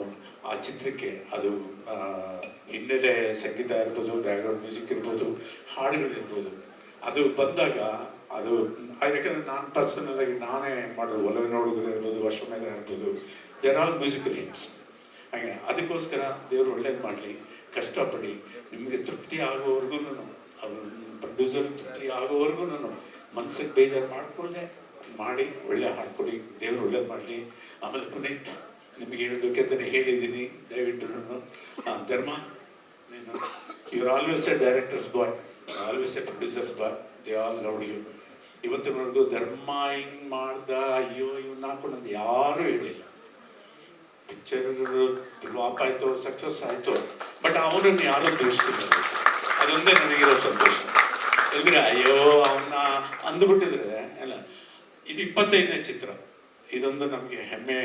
ಆ ಚಿತ್ರಕ್ಕೆ, ಅದು ಹಿನ್ನೆಲೆ ಸಂಗೀತ ಇರ್ಬೋದು, ಬ್ಯಾಕ್ಗ್ರೌಂಡ್ ಮ್ಯೂಸಿಕ್ ಇರ್ಬೋದು, ಹಾಡುಗಳಿರ್ಬೋದು, ಅದು ಬಂದಾಗ ಅದು ಯಾಕಂದರೆ ನಾನು ಪರ್ಸನಲ್ ಆಗಿ ನಾನೇ ಮಾಡೋದು, ಒಲವೆ ನೋಡಿದ್ರೆ ಇರ್ಬೋದು, ವರ್ಷ ಮೇಲೆ ಇರ್ಬೋದು, ದೇರ್ ಆಲ್ ಮ್ಯೂಸಿಕಲ್ ಹಿಟ್ಸ್. ಹಾಗೆ ಅದಕ್ಕೋಸ್ಕರ ದೇವರು ಒಳ್ಳೇದು ಮಾಡಲಿ, ಕಷ್ಟಪಡಿ, ನಿಮಗೆ ತೃಪ್ತಿ ಆಗೋವರೆಗೂ, ಅವ್ರ ಪ್ರೊಡ್ಯೂಸರ್ ತೃಪ್ತಿ ಆಗೋವರೆಗೂ ಮನಸ್ಸಿಗೆ ಬೇಜಾರು ಮಾಡಿಕೊಳ್ಳೆ ಮಾಡಿ ಒಳ್ಳೆ ಹಾಡ್ಕೊಡಿ, ದೇವರು ಒಳ್ಳೇದು ಮಾಡಲಿ. ಆಮೇಲೆ ಪುನೀತ್, ನಿಮಗೆ ಹೇಳಬೇಕಂತಲೇ ಹೇಳಿದ್ದೀನಿ, ದಯವಿಟ್ಟು ಧರ್ಮ, ನೀನು you are always a directors boy, always a producers boy, they all love you. ಇವತ್ತಿನವರೆಗೂ ಧರ್ಮ ಹಿಂಗೆ ಮಾಡ್ದ, ಅಯ್ಯೋ ಇವನ್ನ ಹಾಕೊಂಡು ಯಾರೂ ಹೇಳಿಲ್ಲ. ಪಿಕ್ಚರ್ ಫ್ಲಾಪ್ ಆಯಿತು, ಸಕ್ಸಸ್ ಆಯಿತು, ಬಟ್ ಅವನನ್ನು ಯಾರೂ ದೂಷಿಸಿಲ್ಲ. ಅದೊಂದೇ ನನಗಿರೋ ಸಂತೋಷ. ಎಲ್ರಿಗೆ ಅಯ್ಯೋ ಅವನ್ನ ಅಂದುಬಿಟ್ಟಿದ್ರೆ ಅಲ್ಲ. ಇದು 25ನೇ ಚಿತ್ರ. ಇದೊಂದು ನಮಗೆ ಹೆಮ್ಮೆ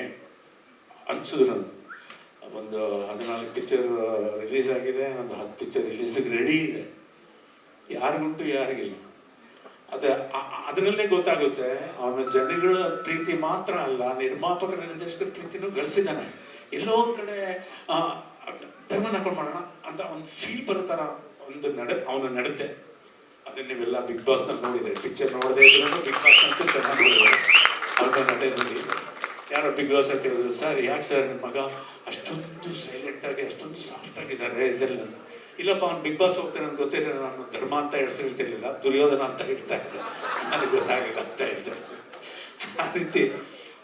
ಅನಿಸಿದ್ರು. ಒಂದು 14 ಪಿಕ್ಚರ್ ರಿಲೀಸ್ ಆಗಿದೆ, ಒಂದು 10 ಪಿಕ್ಚರ್ ರಿಲೀಸಿಗೆ ರೆಡಿ ಇದೆ. ಯಾರಿಗುಂಟು ಯಾರಿಗಿಲ್ಲ. ಅದರಲ್ಲೇ ಗೊತ್ತಾಗುತ್ತೆ ಅವನ ಜನಗಳ ಪ್ರೀತಿ ಮಾತ್ರ ಅಲ್ಲ, ನಿರ್ಮಾಪಕರ ನಿರ್ದೇಶಕರ ಪ್ರೀತಿನೂ ಗಳಿಸಿದ್ದಾನೆ. ಎಲ್ಲೋ ಒಂದು ಕಡೆ ಧರ್ಮ ನಕಲ್ ಮಾಡೋಣ ಅಂತ ಒಂದು ಫೀಲ್ ಬರೋ ಥರ ಒಂದು ಅವನ ನಡತೆ. ಅದನ್ನ ನೀವೆಲ್ಲ ಬಿಗ್ ಬಾಸ್ನಲ್ಲಿ ನೋಡಿದರೆ, ಪಿಕ್ಚರ್ ನೋಡದೇ ಇದ್ರೂ ಬಿಗ್ ಬಾಸ್ ಅಂತೂ ಚೆನ್ನಾಗಿ ನೋಡಿದ್ರೆ ಅವ್ರ ನಡೆ ನೋಡಿ. ಯಾರೋ ಬಿಗ್ ಬಾಸ್ ಕೇಳಿದ್ರು, ಸರ್ ಯಾಕೆ ಸರ್ ನಿಮ್ಮ ಮಗ ಅಷ್ಟೊಂದು ಸೈಲೆಂಟಾಗಿ ಅಷ್ಟೊಂದು ಸಾಫ್ಟಾಗಿದ್ದಾರೆ ಇದೆಲ್ಲ? ಇಲ್ಲಪ್ಪ ಅವ್ನು ಬಿಗ್ ಬಾಸ್ ಹೋಗ್ತಾನೆ ಅಂತ ಗೊತ್ತಿಲ್ಲ, ನಾನು ಧರ್ಮ ಅಂತ ಹೆಸರಿರ್ತಿರ್ಲಿಲ್ಲ, ದುರ್ಯೋಧನ ಅಂತ ಇಡ್ತಾ ಇದ್ದೆ, ನನಗೆ ಗೊತ್ತಾಗಿಲ್ಲ ಅಂತ ಹೇಳ್ತಾರೆ. ಆ ರೀತಿ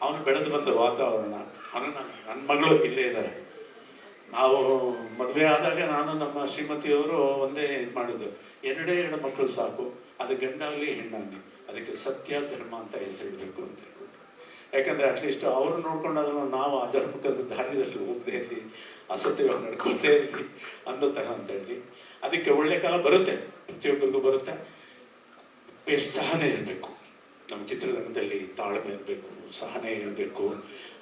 ಅವನು ಬೆಳೆದು ಬಂದ ವಾತಾವರಣ. ಅವನು ನನ್ನ ಮಗಳು ಇಲ್ಲೇ ಇದ್ದಾರೆ. ನಾವು ಮದುವೆ ಆದಾಗ ನಾನು ನಮ್ಮ ಶ್ರೀಮತಿಯವರು ಒಂದೇ ಇದು ಮಾಡಿದ್ದು, 2 ಮಕ್ಕಳು ಸಾಕು, ಅದು ಗಂಡಾಗಲಿ ಹೆಣ್ಣಾಗಲಿ, ಅದಕ್ಕೆ ಸತ್ಯ ಧರ್ಮ ಅಂತ ಹೆಸರಿಡಬೇಕು ಅಂತ ಹೇಳ್ಬಿಟ್ಟು. ಯಾಕಂದರೆ ಅಟ್ಲೀಸ್ಟ್ ಅವರು ನೋಡ್ಕೊಂಡಾದ್ರೂ ನಾವು ಆ ಧರ್ಮಕ್ಕದ ದಾರಿಯಲ್ಲಿ ಹೋಗದೆ ಇರಲಿ, ಅಸತ್ಯವಾಗಿ ನಡ್ಕೊಳ್ತೇ ಇರಲಿ ಅನ್ನೋ ಥರ ಅಂತ ಹೇಳಿ. ಅದಕ್ಕೆ ಒಳ್ಳೆ ಕಾಲ ಬರುತ್ತೆ, ಪ್ರತಿಯೊಬ್ಬರಿಗೂ ಬರುತ್ತೆ. ಸಹನೆ ಇರಬೇಕು ನಮ್ಮ ಚಿತ್ರರಂಗದಲ್ಲಿ, ತಾಳ್ಮೆ ಇರಬೇಕು, ಸಹನೆ ಇರಬೇಕು.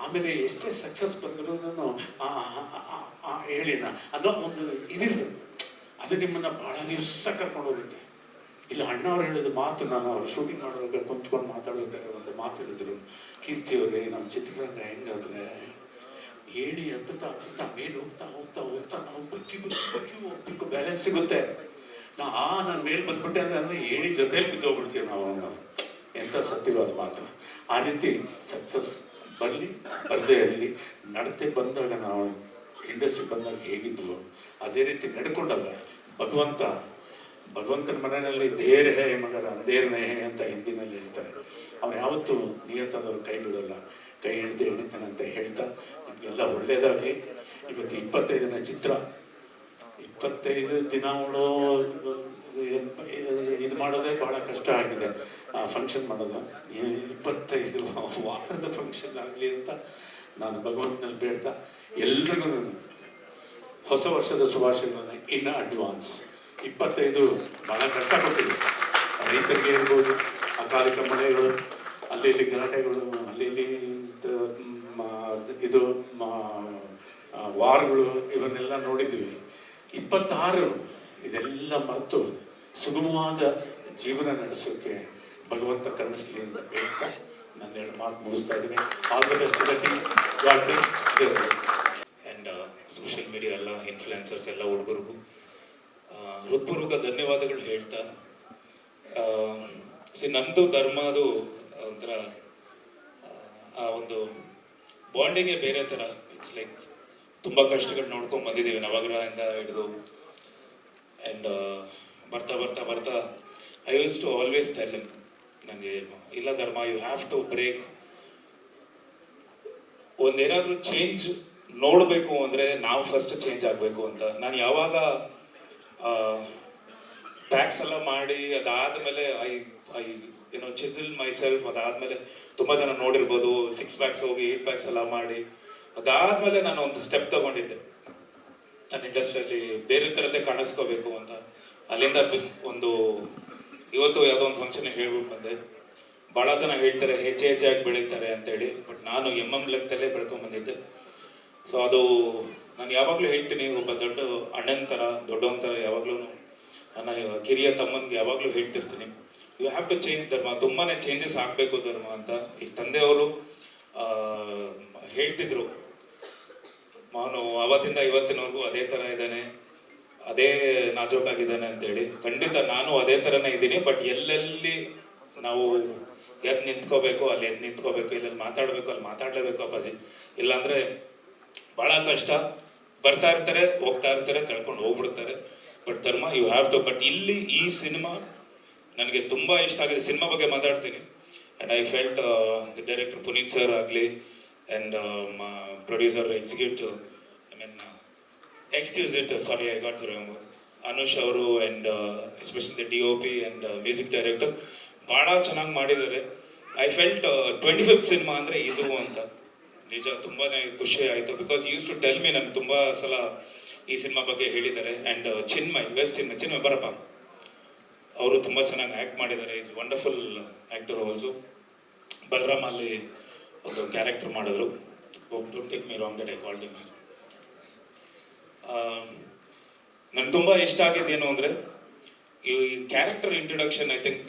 ಆಮೇಲೆ ಎಷ್ಟೇ ಸಕ್ಸಸ್ ಬಂದರೂ ಹೇಳಿನ ಅನ್ನೋ ಒಂದು ಇದಿರಬೇಕು. ಅದು ನಿಮ್ಮನ್ನು ಭಾಳ ದಿವಸ ಕರ್ಕೊಂಡು ಹೋಗುತ್ತೆ. ಇಲ್ಲ ಅಣ್ಣವ್ರು ಹೇಳಿದ ಮಾತು, ನಾನು ಅವ್ರು ಶೂಟಿಂಗ್ ಮಾಡೋವಾಗ ಕುಂತ್ಕೊಂಡು ಮಾತಾಡೋದಾದ್ರೆ ಒಂದು ಮಾತು ಹೇಳಿದ್ರು, ಕೀರ್ತಿಯವರೇ ನಮ್ಮ ಚಿತ್ರರಂಗ ಹೆಂಗಾದ್ರೆ ಏಣಿ ಹತ್ತುತ್ತಾ ಮೇಲೆ ಹೋಗ್ತಾ ಹೋಗ್ತಾ ಹೋಗ್ತಾ ನಾವು ಬಗ್ಗಿ ಹೋಗ್ಬೇಕು, ಬ್ಯಾಲೆನ್ಸ್ ಸಿಗುತ್ತೆ. ನಾನು ಮೇಲೆ ಬಂದ್ಬಿಟ್ಟೆ ಅಂದರೆ ಏಣಿ ಜೊತೆಲಿ ಬಿದ್ದೋಗ್ಬಿಡ್ತೀವಿ ನಾವು ಅನ್ನೋದು. ಎಂಥ ಸತ್ಯವಾದ ಮಾತು. ಆ ರೀತಿ ಸಕ್ಸಸ್ ಬರಲಿ, ಬರದೇ ಇರಲಿ, ನಡತೆ ಬಂದಾಗ ನಾವು ಇಂಡಸ್ಟ್ರಿ ಬಂದಾಗ ಹೇಗಿದ್ವು ಅದೇ ರೀತಿ ನಡ್ಕೊಂಡಲ್ಲ. ಭಗವಂತನ ಮನೆಯಲ್ಲಿ ದೇರ್ ಹೇ ಮಗರ ಅಂಧೇರ್ನೇ ಅಂತ ಹಿಂದಿನಲ್ಲಿ ಹೇಳ್ತಾರೆ. ಅವ್ನು ಯಾವತ್ತೂ ನಿಯತ್ತಾದವ್ರು ಕೈ ಬಿಡೋಲ್ಲ, ಕೈ ಹಿಡಿತಾನೆ ಅಂತ ಹೇಳ್ತಾ ನಿಮಗೆಲ್ಲ ಒಳ್ಳೇದಾಗಲಿ. ಇವತ್ತು 25ನೇ ಚಿತ್ರ, 25 ದಿನಗಳು ಇದು ಮಾಡೋದೇ ಭಾಳ ಕಷ್ಟ ಆಗಿದೆ. ಫಂಕ್ಷನ್ ಮಾಡೋದು 25 ವಾರದ ಫಂಕ್ಷನ್ ಆಗಲಿ ಅಂತ ನಾನು ಭಗವಂತನಲ್ಲಿ ಬೇಡ್ತಾ ಎಲ್ರಿಗೂ ಹೊಸ ವರ್ಷದ ಶುಭಾಶಯಗಳನ್ನು ಇನ್ ಅಡ್ವಾನ್ಸ್. 25 ಭಾಳ ಕಷ್ಟಪಟ್ಟಿದೆ. ರೈತರಿಗೆ ಇರ್ಬೋದು, ಅಕಾಲಿಕ ಮಳೆಗಳು, ಅಲ್ಲಿ ಇಲ್ಲಿ ಗಲಾಟೆಗಳು, ಅಲ್ಲಿ ಇಲ್ಲಿ ಇದು ವಾರಗಳು, ಇವನ್ನೆಲ್ಲ ನೋಡಿದ್ವಿ. 26 ಇದೆಲ್ಲ ಮರೆತು ಸುಗಮವಾದ ಜೀವನ ನಡೆಸೋಕ್ಕೆ ಭಗವಂತ ಕರುಣಿಸಲಿ ಅಂತ ಹೇಳ್ತಾ ನನ್ನ 2 ಮಾತು ಮುಗಿಸ್ತಾ ಇದ್ದೀನಿ. All the best God bless. And social media ಎಲ್ಲ ಇನ್ಫ್ಲುಯೆನ್ಸರ್ಸ್ ಎಲ್ಲ ಹುಡುಗರಿಗೂ ಹೃತ್ಪೂರ್ವಕ ಧನ್ಯವಾದಗಳು ಹೇಳ್ತಾ, ನಂದು ಧರ್ಮದು ಒಂಥರ ಆ ಒಂದು ಬಾಂಡಿಂಗೇ ಬೇರೆ ಥರ. ಇಟ್ಸ್ ಲೈಕ್ ತುಂಬ ಕಷ್ಟಗಳು ನೋಡ್ಕೊಂಡು ಬಂದಿದ್ದೀವಿ ನವಗ್ರಹದಿಂದ ಹಿಡಿದು. ಆ್ಯಂಡ್ ಬರ್ತಾ ಬರ್ತಾ ಬರ್ತಾ I use to always tell him, ನನಗೆ ಇಲ್ಲ Dharma, you have to break. ಒಂದೇನಾದರೂ ಚೇಂಜ್ ನೋಡಬೇಕು ಅಂದರೆ ನಾವು ಫಸ್ಟ್ ಚೇಂಜ್ ಆಗಬೇಕು ಅಂತ. ನಾನು ಯಾವಾಗ ಟ್ಯಾಕ್ಸ್ ಎಲ್ಲ ಮಾಡಿ ಅದಾದಮೇಲೆ ಐ ಏನೋ ಚಿಸಲ್ ಮೈ ಸೆಲ್ಫ್, ಅದಾದಮೇಲೆ ತುಂಬ ಜನ ನೋಡಿರ್ಬೋದು 6 ಪ್ಯಾಕ್ಸ್ ಹೋಗಿ 8 ಪ್ಯಾಕ್ಸ್ ಎಲ್ಲ ಮಾಡಿ, ಅದಾದಮೇಲೆ ನಾನು ಒಂದು ಸ್ಟೆಪ್ ತಗೊಂಡಿದ್ದೆ ನನ್ನ ಇಂಡಸ್ಟ್ರಿಯಲ್ಲಿ ಬೇರೆ ಥರದ್ದೇ ಕಾಣಿಸ್ಕೋಬೇಕು ಅಂತ. ಅಲ್ಲಿಂದ ಒಂದು ಇವತ್ತು ಯಾವುದೋ ಒಂದು ಫಂಕ್ಷನ್ಗೆ ಹೇಳ್ಬಿಟ್ಟು ಬಂದೆ. ಭಾಳ ಜನ ಹೇಳ್ತಾರೆ ಹೆಚ್ಚಾಗಿ ಬೆಳೀತಾರೆ ಅಂತೇಳಿ, ಬಟ್ ನಾನು ಲೆಕ್ಕದಲ್ಲೇ ಬೆಳ್ಕೊಂಡ್ಬಂದಿದ್ದೆ. ಸೊ ಅದು ನಾನು ಯಾವಾಗಲೂ ಹೇಳ್ತೀನಿ, ಒಬ್ಬ ದೊಡ್ಡ ಅಣ್ಣನ ಥರ, ದೊಡ್ಡವನ ಥರ ಯಾವಾಗಲೂ ನನ್ನ ಕಿರಿಯ ತಮ್ಮನಿಗೆ ಯಾವಾಗಲೂ ಹೇಳ್ತಿರ್ತೀನಿ, ಯು ಹ್ಯಾವ್ ಟು ಚೇಂಜ್ ಧರ್ಮ, ತುಂಬಾ ಚೇಂಜಸ್ ಆಗಬೇಕು ಧರ್ಮ ಅಂತ. ಈಗ ತಂದೆಯವರು ಹೇಳ್ತಿದ್ರು, ಅವನು ಅವತ್ತಿಂದ ಇವತ್ತಿನವರೆಗೂ ಅದೇ ಥರ ಇದ್ದಾನೆ, ಅದೇ ನಾಜೂಕಾಗಿದ್ದಾನೆ ಅಂತೇಳಿ. ಖಂಡಿತ ನಾನು ಅದೇ ಥರನೇ ಇದ್ದೀನಿ. ಬಟ್ ಎಲ್ಲೆಲ್ಲಿ ನಾವು ಎದ್ದು ನಿಂತ್ಕೋಬೇಕು, ಅಲ್ಲಿ ಎದ್ದು ನಿಂತ್ಕೋಬೇಕು, ಇಲ್ಲಿ ಮಾತಾಡಬೇಕು, ಅಲ್ಲಿ ಮಾತಾಡಲೇಬೇಕು ಅಪ್ಪಾಜಿ. ಇಲ್ಲಾಂದರೆ ಭಾಳ ಕಷ್ಟ. ಬರ್ತಾ ಇರ್ತಾರೆ, ಹೋಗ್ತಾ ಇರ್ತಾರೆ, ತಳ್ಕೊಂಡು ಹೋಗ್ಬಿಡ್ತಾರೆ. ಬಟ್ ಧರ್ಮ ಯು ಹ್ಯಾವ್ ಟು. ಬಟ್ ಇಲ್ಲಿ ಈ ಸಿನಿಮಾ ನನಗೆ ತುಂಬ ಇಷ್ಟ ಆಗಿದೆ. ಸಿನಿಮಾ ಬಗ್ಗೆ ಮಾತಾಡ್ತೀನಿ. And I felt the director Puneet sir ಆಗಲಿ and producer executive excuse it, sorry I got the wrong, Anush ಅವರು and especially DOP and music director ಭಾಳ ಚೆನ್ನಾಗಿ ಮಾಡಿದ್ದಾರೆ. ಐ ಫೆಲ್ಟ್ 25th ಸಿನಿಮಾ ಅಂದರೆ ಇದು ಅಂತ. ನಿಜ ತುಂಬಾ ಖುಷಿ ಆಯಿತು. Because use to tell me, ನನಗೆ ತುಂಬ ಸಲ ಈ ಸಿನಿಮಾ ಬಗ್ಗೆ ಹೇಳಿದ್ದಾರೆ. ಆ್ಯಂಡ್ ಚಿನ್ಮಯ್, ಚಿನ್ಮಯ್ ಬರಪ್ಪ, ಅವರು ತುಂಬ ಚೆನ್ನಾಗಿ ಆ್ಯಕ್ಟ್ ಮಾಡಿದ್ದಾರೆ. Is wonderful actor also. Balaram ಅಲ್ಲಿ ಒಂದು ಕ್ಯಾರೆಕ್ಟರ್ ಮಾಡಿದ್ರು. Don't take me wrong that I called him. ನನಗೆ ತುಂಬ ಇಷ್ಟ ಆಗಿದ್ದೇನು ಅಂದರೆ ಈ ಕ್ಯಾರೆಕ್ಟರ್ ಇಂಟ್ರೊಡಕ್ಷನ್. ಐ ಥಿಂಕ್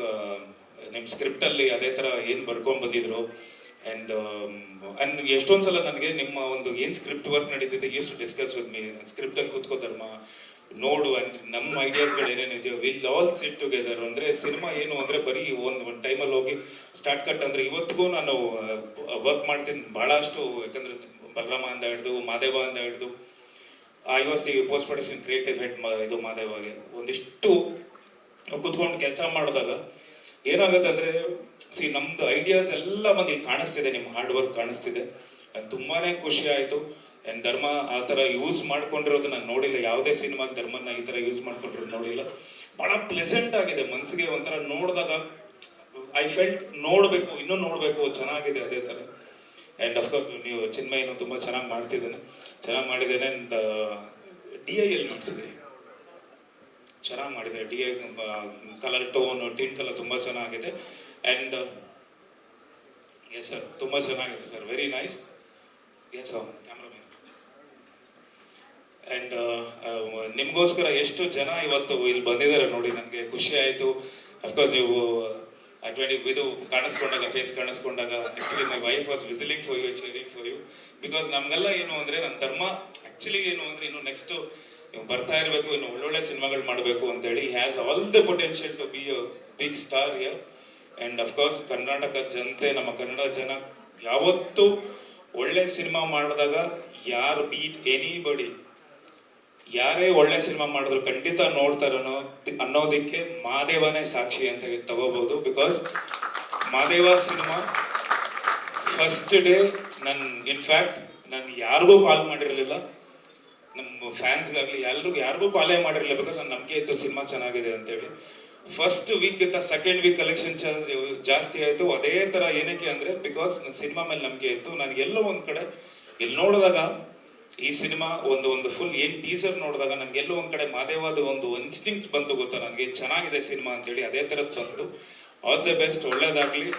ನಿಮ್ಮ ಸ್ಕ್ರಿಪ್ಟಲ್ಲಿ ಅದೇ ಥರ ಏನು ಬರ್ಕೊಂಡು ಬಂದಿದ್ರು. ಆ್ಯಂಡ್ ಎಷ್ಟೊಂದು ಸಲ ನನಗೆ ನಿಮ್ಮ ಒಂದು ಏನು ಸ್ಕ್ರಿಪ್ಟ್ ವರ್ಕ್ ನಡೀತಿದೆ use to discuss with me. ಸ್ಕ್ರಿಪ್ಟಲ್ಲಿ ಕೂತ್ಕೋ ಧರ್ಮ ನೋಡು, ಆ್ಯಂಡ್ ನಮ್ಮ ಐಡಿಯಾಸ್ಗಳು ಏನೇನಿದೆಯೋ ವಿಲ್ ಆಲ್ ಸಿಟ್ ಟುಗೆದರ್. ಅಂದರೆ ಸಿನಿಮಾ ಏನು ಅಂದರೆ ಬರೀ ಒಂದು ಟೈಮಲ್ಲಿ ಹೋಗಿ ಸ್ಟಾರ್ಟ್ ಕಟ್ ಅಂದರೆ ಇವತ್ತಿಗೂ ನಾನು ವರ್ಕ್ ಮಾಡ್ತೀನಿ ಭಾಳಷ್ಟು. ಯಾಕಂದರೆ ಬಲರಾಮ ಅಂತ ಹಿಡಿದು ಮಾದೇವ ಅಂತ ಹಿಡಿದು I was the post production creative head ಇದು ಮಾದೇವಾಗೆ. ಒಂದಿಷ್ಟು ಕೂತ್ಕೊಂಡು ಕೆಲಸ ಮಾಡಿದಾಗ ಏನಾಗುತ್ತೆ ಅಂದರೆ ನಮ್ಮದು ಐಡಿಯಾಸ್ ಎಲ್ಲ ಬಂದು ಇಲ್ಲಿ ಕಾಣಿಸ್ತಿದೆ, ನಿಮ್ಮ ಹಾರ್ಡ್ ವರ್ಕ್ ಕಾಣಿಸ್ತಿದೆ. ಅದು ತುಂಬಾ ಖುಷಿ ಆಯಿತು. ಆ್ಯಂಡ್ ಧರ್ಮ ಆ ಥರ ಯೂಸ್ ಮಾಡ್ಕೊಂಡಿರೋದು ನಾನು ನೋಡಿಲ್ಲ. ಯಾವುದೇ ಸಿನಿಮಾಗೆ ಧರ್ಮನ ಈ ಥರ ಯೂಸ್ ಮಾಡ್ಕೊಂಡಿರೋದು ನೋಡಿಲ್ಲ. ಭಾಳ ಪ್ಲೆಸೆಂಟ್ ಆಗಿದೆ ಮನಸ್ಸಿಗೆ. ಒಂಥರ ನೋಡಿದಾಗ ಐ ಫೆಲ್ಟ್ ನೋಡಬೇಕು, ಇನ್ನೂ ನೋಡಬೇಕು, ಚೆನ್ನಾಗಿದೆ ಅದೇ ಥರ. ಆ್ಯಂಡ್ ಅಫ್ಕೋರ್ಸ್ ನೀವು ಚಿನ್ಮಯ್ಯನು ತುಂಬ ಚೆನ್ನಾಗಿ ಮಾಡಿದ್ದೇನೆ. ಆ್ಯಂಡ್ DI ಎಲ್ಲಿ ಮಾಡಿಸಿದ್ರಿ, ಚೆನ್ನಾಗಿ ಮಾಡಿದ್ದಾರೆ. DI ಕಲರ್ ಟೋನು, ಟಿಂಟ್ ಎಲ್ಲ ತುಂಬ ಚೆನ್ನಾಗಿದೆ. ಆ್ಯಂಡ್ ಎಸ್ ಸರ್, ತುಂಬ ಚೆನ್ನಾಗಿದೆ sir, very nice. Yes cameraman. And ನಿಮಗೋಸ್ಕರ ಎಷ್ಟು ಜನ ಇವತ್ತು ಇಲ್ಲಿ ಬಂದಿದ್ದಾರೆ ನೋಡಿ, ನನಗೆ ಖುಷಿ ಆಯಿತು. ಅಫ್ಕೋರ್ಸ್ ನೀವು ಇದು ಕಾಣಿಸ್ಕೊಂಡಾಗ, ಫೇಸ್ ಕಾಣಿಸ್ಕೊಂಡಾಗ actually my wife was whistling for you, cheering for you. Because ನಮಗೆಲ್ಲ ಏನು ಅಂದರೆ ನನ್ನ ಧರ್ಮ ಆ್ಯಕ್ಚುಲಿ ಏನು ಅಂದರೆ ಇನ್ನು ನೆಕ್ಸ್ಟು ಬರ್ತಾ ಇರಬೇಕು, ಇನ್ನು ಒಳ್ಳೊಳ್ಳೆ ಸಿನಿಮಾಗಳು ಮಾಡಬೇಕು ಅಂತೇಳಿ. Has all the potential to be a big star here. And of course Karnataka ಜನತೆ, ನಮ್ಮ ಕನ್ನಡ ಜನ ಯಾವತ್ತೂ ಒಳ್ಳೆ ಸಿನಿಮಾ ಮಾಡಿದಾಗ ಯಾರು ಬೀಟ್ ಎನಿಬಡಿ, ಯಾರೇ ಒಳ್ಳೆ ಸಿನಿಮಾ ಮಾಡಿದ್ರು ಖಂಡಿತ ನೋಡ್ತಾರನೋ ಅನ್ನೋದಕ್ಕೆ ಮಾದೇವನೇ ಸಾಕ್ಷಿ ಅಂತ ತಗೋಬಹುದು. Because Madeva cinema first day in fact ನಾನು ಯಾರಿಗೂ ಕಾಲ್ ಮಾಡಿರಲಿಲ್ಲ, ನಮ್ಮ ಫ್ಯಾನ್ಸ್ಗಾಗಲಿ ಯಾರಿಗೂ ಕಾಲೇ ಮಾಡಿರಲಿಲ್ಲ. ಬಿಕಾಸ್ ನನ್ನ ನಂಬಿಕೆ ಇತ್ತು ಸಿನಿಮಾ ಚೆನ್ನಾಗಿದೆ ಅಂತೇಳಿ. ಫಸ್ಟ್ ವೀಕ್ಗಿಂತ ಸೆಕೆಂಡ್ ವೀಕ್ ಕಲೆಕ್ಷನ್ ಜಾಸ್ತಿ ಆಯಿತು. ಅದೇ ಥರ ಏನಕ್ಕೆ ಅಂದರೆ ಬಿಕಾಸ್ ನನ್ನ ಸಿನಿಮಾ ಮೇಲೆ ನಂಬಿಕೆ ಇತ್ತು. ನಾನು ಎಲ್ಲೋ ಒಂದು ಕಡೆ ಇಲ್ಲಿ ನೋಡಿದಾಗ ಈ ಸಿನಿಮಾ ಒಂದು ಫುಲ್ ಏನು ಟೀಸರ್ ನೋಡಿದಾಗ ನನಗೆಲ್ಲೋ ಒಂದು ಕಡೆ ಮಾದೇವಾದ ಒಂದು ಇನ್ಸ್ಟಿಂಕ್ಟ್ಸ್ ಬಂತು, ಗೊತ್ತಾ ನನಗೆ ಚೆನ್ನಾಗಿದೆ ಸಿನಿಮಾ ಅಂತೇಳಿ. ಅದೇ ಥರದ್ದು ಬಂತು. ಆಲ್ ದ ಬೆಸ್ಟ್, ಒಳ್ಳೇದಾಗಲಿ.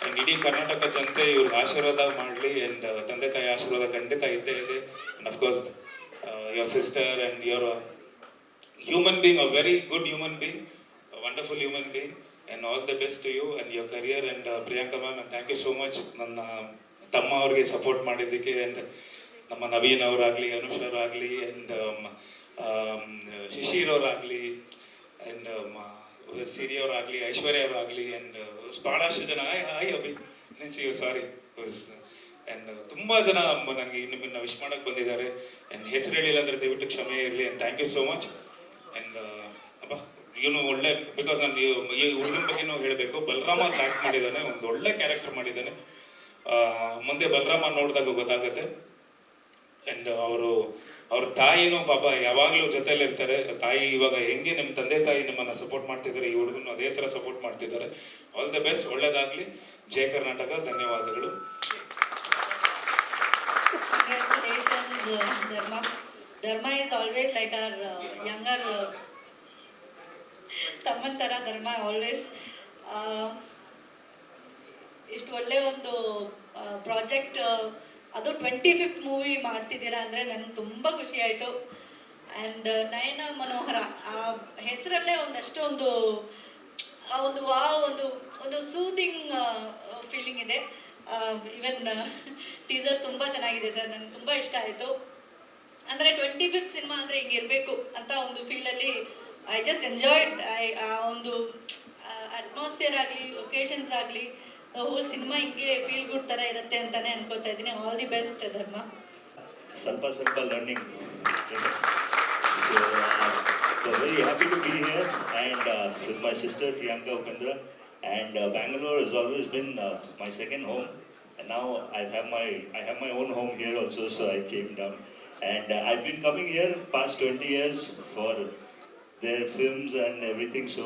ಆ್ಯಂಡ್ ಇಡೀ ಕರ್ನಾಟಕ ಜನತೆ ಇವ್ರಿಗೆ ಆಶೀರ್ವಾದ ಮಾಡಲಿ. ಆ್ಯಂಡ್ ತಂದೆ ತಾಯಿ ಆಶೀರ್ವಾದ ಖಂಡಿತ ಇದ್ದೇ ಇದೆ. And of course your sister and you're a human being, a very good human being, a wonderful human being, and all the best to you and your career. And Priyanka ma'am, and thank you so much ನನ್ನ ತಮ್ಮ ಅವ್ರಿಗೆ support ಮಾಡಿದ್ದಕ್ಕೆ. And ನಮ್ಮ ನವೀನ್ ಅವರಾಗಲಿ, ಅನುಷ್ ಅವರಾಗಲಿ, and Shishir ಅವರಾಗಲಿ, and Siri ಅವರಾಗಲಿ, ಐಶ್ವರ್ಯ ಅವರಾಗಲಿ, ಆ್ಯಂಡ್ ಭಾಳಷ್ಟು ಜನ ಐ ಅಭಿ ಸಾರಿ. ಆ್ಯಂಡ್ ತುಂಬ ಜನ ನನಗೆ ನಿಮ್ಮನ್ನು ವಿಶ್ ಮಾಡೋಕ್ಕೆ ಬಂದಿದ್ದಾರೆ. ಆ್ಯಂಡ್ ಹೆಸರು ಹೇಳಿಲ್ಲ ಅಂದರೆ ದಯವಿಟ್ಟು ಕ್ಷಮೆ ಇರಲಿ. And thank you so much. And ಅಪ್ಪ ಇವನು ಒಳ್ಳೆ, ಬಿಕಾಸ್ ನಾನು ಈ ಹುಡುಗನ ಬಗ್ಗೆನೂ ಹೇಳಬೇಕು. ಬಲರಾಮ ಆ್ಯಕ್ಟ್ ಮಾಡಿದ್ದಾನೆ, ಒಂದು ಒಳ್ಳೆ ಕ್ಯಾರೆಕ್ಟರ್ ಮಾಡಿದ್ದಾನೆ. ಮುಂದೆ ಬಲರಾಮ ನೋಡಿದಾಗ ಗೊತ್ತಾಗುತ್ತೆ. ಆ್ಯಂಡ್ ಅವ್ರ ತಾಯಿನೂ ಪಾಪ ಯಾವಾಗಲೂ ಜೊತೆಲಿರ್ತಾರೆ. ತಾಯಿ ಇವಾಗ ಹೆಂಗೆ ನಿಮ್ಮ ತಂದೆ ತಾಯಿ ನಿಮ್ಮನ್ನು ಸಪೋರ್ಟ್ ಮಾಡ್ತಿದ್ದಾರೆ, ಈ ಹುಡುಗನು ಅದೇ ಥರ ಸಪೋರ್ಟ್ ಮಾಡ್ತಿದ್ದಾರೆ. ಆಲ್ ದ ಬೆಸ್ಟ್, ಒಳ್ಳೇದಾಗಲಿ. ಜೈ ಕರ್ನಾಟಕ. ಧನ್ಯವಾದಗಳು. Congratulations, Dharma. Dharma is always like our younger ತಮ್ಮನ ಥರ. ಧರ್ಮ ಆಲ್ವೇಸ್ ಇಷ್ಟು ಒಳ್ಳೆ ಒಂದು ಪ್ರಾಜೆಕ್ಟ್, ಅದು 25th ಮೂವಿ ಮಾಡ್ತಿದ್ದೀರಾ ಅಂದರೆ ನನಗೆ ತುಂಬ ಖುಷಿ ಆಯಿತು. ಆ್ಯಂಡ್ ನಯನ ಮನೋಹರ ಆ ಹೆಸರಲ್ಲೇ ಒಂದಷ್ಟು ಒಂದು ಒಂದು ಸೂದಿಂಗ್ ಫೀಲಿಂಗ್ ಇದೆ. ಈವನ್ ಟೀಸರ್ ತುಂಬ ಚೆನ್ನಾಗಿದೆ ಸರ್, ನನಗೆ ತುಂಬ ಇಷ್ಟ ಆಯಿತು. ಅಂದರೆ 25th ಸಿನಿಮಾ ಅಂದರೆ ಹಿಂಗಿರಬೇಕು ಅಂತ ಒಂದು ಫೀಲಲ್ಲಿ ಐ ಜಸ್ಟ್ ಎಂಜಾಯ್ಡ್. ಆ ಒಂದು ಅಟ್ಮಾಸ್ಫಿಯರ್ ಆಗಲಿ, ಲೊಕೇಶನ್ಸ್ ಆಗಲಿ, ಹೋಲ್ ಸಿನಿಮಾ ಹಿಂಗೆ ಫೀಲ್ ಗುಡ್ ಥರ ಇರುತ್ತೆ ಅಂತಲೇ ಅನ್ಕೋತಾ ಇದ್ದೀನಿ. ಆಲ್ ದಿ ಬೆಸ್ಟ್ ಧರ್ಮ. ಸ್ವಲ್ಪ learning. So very happy to be here and with my sister Priyanka Upendra, and Bangalore has always been my second home, and now I have my own home here also, so I came down, and I've been coming here past 20 years for their films and everything. So,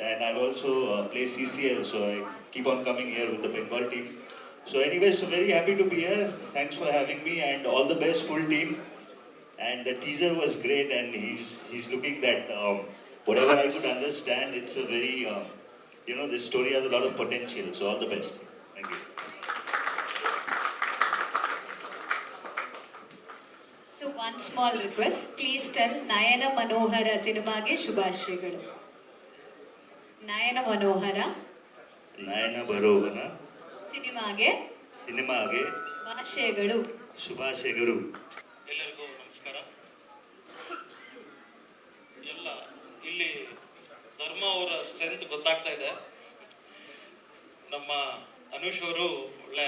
and I've also played CCL, so I keep on coming here with the Bengal team. So anyways, so very happy to be here. Thanks for having me, and all the best, full team. And the teaser was great, and he's looking that whatever I could understand, it's a very this story has a lot of potential. So all the best. Thank you. So one small request, please tell Nayana Manohara ಸಿನಿಮಾಗೆ ಶುಭಾಶಯಗಳು. ನಯನ ಮನೋಹರ ನಯನ ಬರೋವನ ಸಿನಿಮಾಗೆ ಶುಭಾಶಯಗಳು. ಎಲ್ಲರಿಗೂ ನಮಸ್ಕಾರ. ಎಲ್ಲ ಇಲ್ಲಿ ಧರ್ಮ ಅವರ ಸ್ಟ್ರೆಂತ್ ಗೊತ್ತಾಗ್ತಾ ಇದೆ. ನಮ್ಮ ಅನುಷ್ ಅವರು ಒಳ್ಳೆ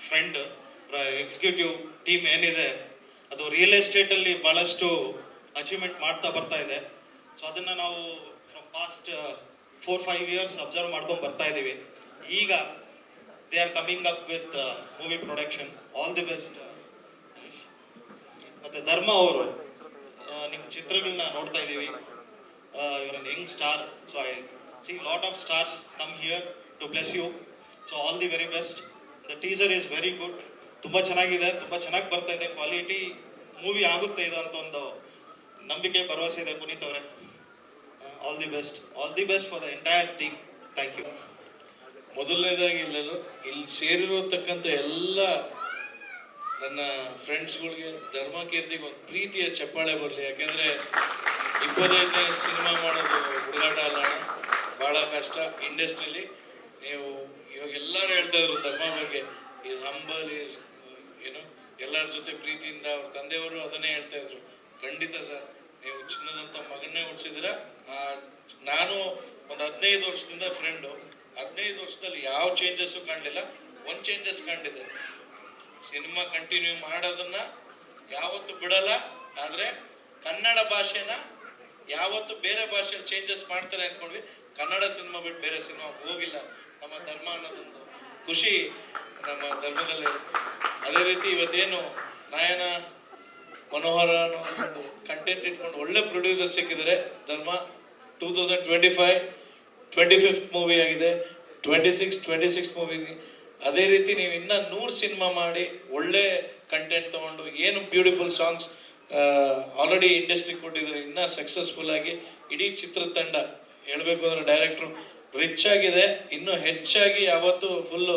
ಫ್ರೆಂಡ್, ಎಕ್ಸಿಕ್ಯೂಟಿವ್ ಟೀಮ್ ಏನಿದೆ ಅದು ರಿಯಲ್ ಎಸ್ಟೇಟಲ್ಲಿ ಭಾಳಷ್ಟು ಅಚೀವ್ಮೆಂಟ್ ಮಾಡ್ತಾ ಬರ್ತಾ ಇದೆ. ಸೊ ಅದನ್ನು ನಾವು ಫ್ರಮ್ ಪಾಸ್ಟ್ 4-5 years ಅಬ್ಸರ್ವ್ ಮಾಡ್ಕೊಂಡು ಬರ್ತಾ ಇದ್ದೀವಿ. ಈಗ they are coming up with movie production. All the best. ಮತ್ತು ಧರ್ಮ ಅವರು ನಿಮ್ಮ ಚಿತ್ರಗಳನ್ನ ನೋಡ್ತಾ ಇದ್ದೀವಿ. You're an young star. So I see lot of stars come here to bless you. So all the very best. The teaser is very good. ತುಂಬ ಚೆನ್ನಾಗಿದೆ, ತುಂಬ ಚೆನ್ನಾಗಿ ಬರ್ತಾ ಇದೆ. ಕ್ವಾಲಿಟಿ ಮೂವಿ ಆಗುತ್ತೆ ಇದು ಅಂತ ಒಂದು ನಂಬಿಕೆ, ಭರವಸೆ ಇದೆ ಪುನೀತ್ ಅವರೇ. All the best for the entire team. Thank you. ಮೊದಲನೇದಾಗಿ ಇಲ್ಲಿ ಸೇರಿರತಕ್ಕಂಥ ಎಲ್ಲ ನನ್ನ ಫ್ರೆಂಡ್ಸ್ಗಳಿಗೆ, ಧರ್ಮಕೀರ್ತಿಗೆ ಒಂದು ಪ್ರೀತಿಯ ಚಪ್ಪಾಳೆ ಬರಲಿ. ಯಾಕೆಂದರೆ 25ನೇ ಸಿನಿಮಾ ಮಾಡೋದು ಹುಡುಗಾಟ ಅಲ್ಲ, ಭಾಳ ಕಷ್ಟ ಇಂಡಸ್ಟ್ರಿಲಿ. ನೀವು ಇವಾಗ ಎಲ್ಲರೂ ಹೇಳ್ತಾ ಇದ್ರು ಧರ್ಮ ಬಗ್ಗೆ, ಈಸ್ ಹಂಬಲ್, ಈಸ್ ಎಲ್ಲರ ಜೊತೆ ಪ್ರೀತಿಯಿಂದ. ಅವ್ರ ತಂದೆಯವರು ಅದನ್ನೇ ಹೇಳ್ತಾ ಇದ್ರು. ಖಂಡಿತ ಸರ್, ನೀವು ಚಿನ್ನದಂಥ ಮಗನ್ನೇ ಹುಟ್ಟಿಸಿದ್ರ. ನಾನು ಒಂದು 15 ವರ್ಷದಿಂದ ಫ್ರೆಂಡು. 15 ವರ್ಷದಲ್ಲಿ ಯಾವ ಚೇಂಜಸ್ಸು ಕಾಣಲಿಲ್ಲ. ಒಂದು ಚೇಂಜಸ್ ಕಂಡಿದೆ, ಸಿನಿಮಾ ಕಂಟಿನ್ಯೂ ಮಾಡೋದನ್ನ ಯಾವತ್ತು ಬಿಡಲ್ಲ. ಆದರೆ ಕನ್ನಡ ಭಾಷೆನ ಯಾವತ್ತು ಬೇರೆ ಭಾಷೆಯಲ್ಲಿ ಚೇಂಜಸ್ ಮಾಡ್ತಾರೆ ಅಂದ್ಕೊಂಡ್ವಿ. ಕನ್ನಡ ಸಿನಿಮಾ ಬಿಟ್ಟು ಬೇರೆ ಸಿನಿಮಾ ಹೋಗಿಲ್ಲ. ನಮ್ಮ ಧರ್ಮ ಅನ್ನೋದೊಂದು ಖುಷಿ ನಮ್ಮ ಧರ್ಮದಲ್ಲಿ. ಅದೇ ರೀತಿ ಇವತ್ತೇನು ನಯನ ಮನೋಹರ ಅನ್ನೋ ಒಂದು ಕಂಟೆಂಟ್ ಇಟ್ಕೊಂಡು ಒಳ್ಳೆ ಪ್ರೊಡ್ಯೂಸರ್ ಸಿಕ್ಕಿದ್ದಾರೆ. ಧರ್ಮ 2025 25th ಮೂವಿ ಆಗಿದೆ. 26 ಮೂವಿ. ಅದೇ ರೀತಿ ನೀವು ಇನ್ನೂ 100 ಸಿನಿಮಾ ಮಾಡಿ ಒಳ್ಳೆ ಕಂಟೆಂಟ್ ತೊಗೊಂಡು, ಏನು ಬ್ಯೂಟಿಫುಲ್ ಸಾಂಗ್ಸ್ ಆಲ್ರೆಡಿ ಇಂಡಸ್ಟ್ರಿಗೆ ಕೊಟ್ಟಿದ್ದಾರೆ. ಇನ್ನೂ ಸಕ್ಸಸ್ಫುಲ್ ಆಗಿ ಇಡೀ ಚಿತ್ರತಂಡ, ಹೇಳಬೇಕು ಅಂದರೆ ಡೈರೆಕ್ಟ್ರು ರಿಚ್ ಆಗಿದೆ. ಇನ್ನೂ ಹೆಚ್ಚಾಗಿ ಯಾವತ್ತು ಫುಲ್ಲು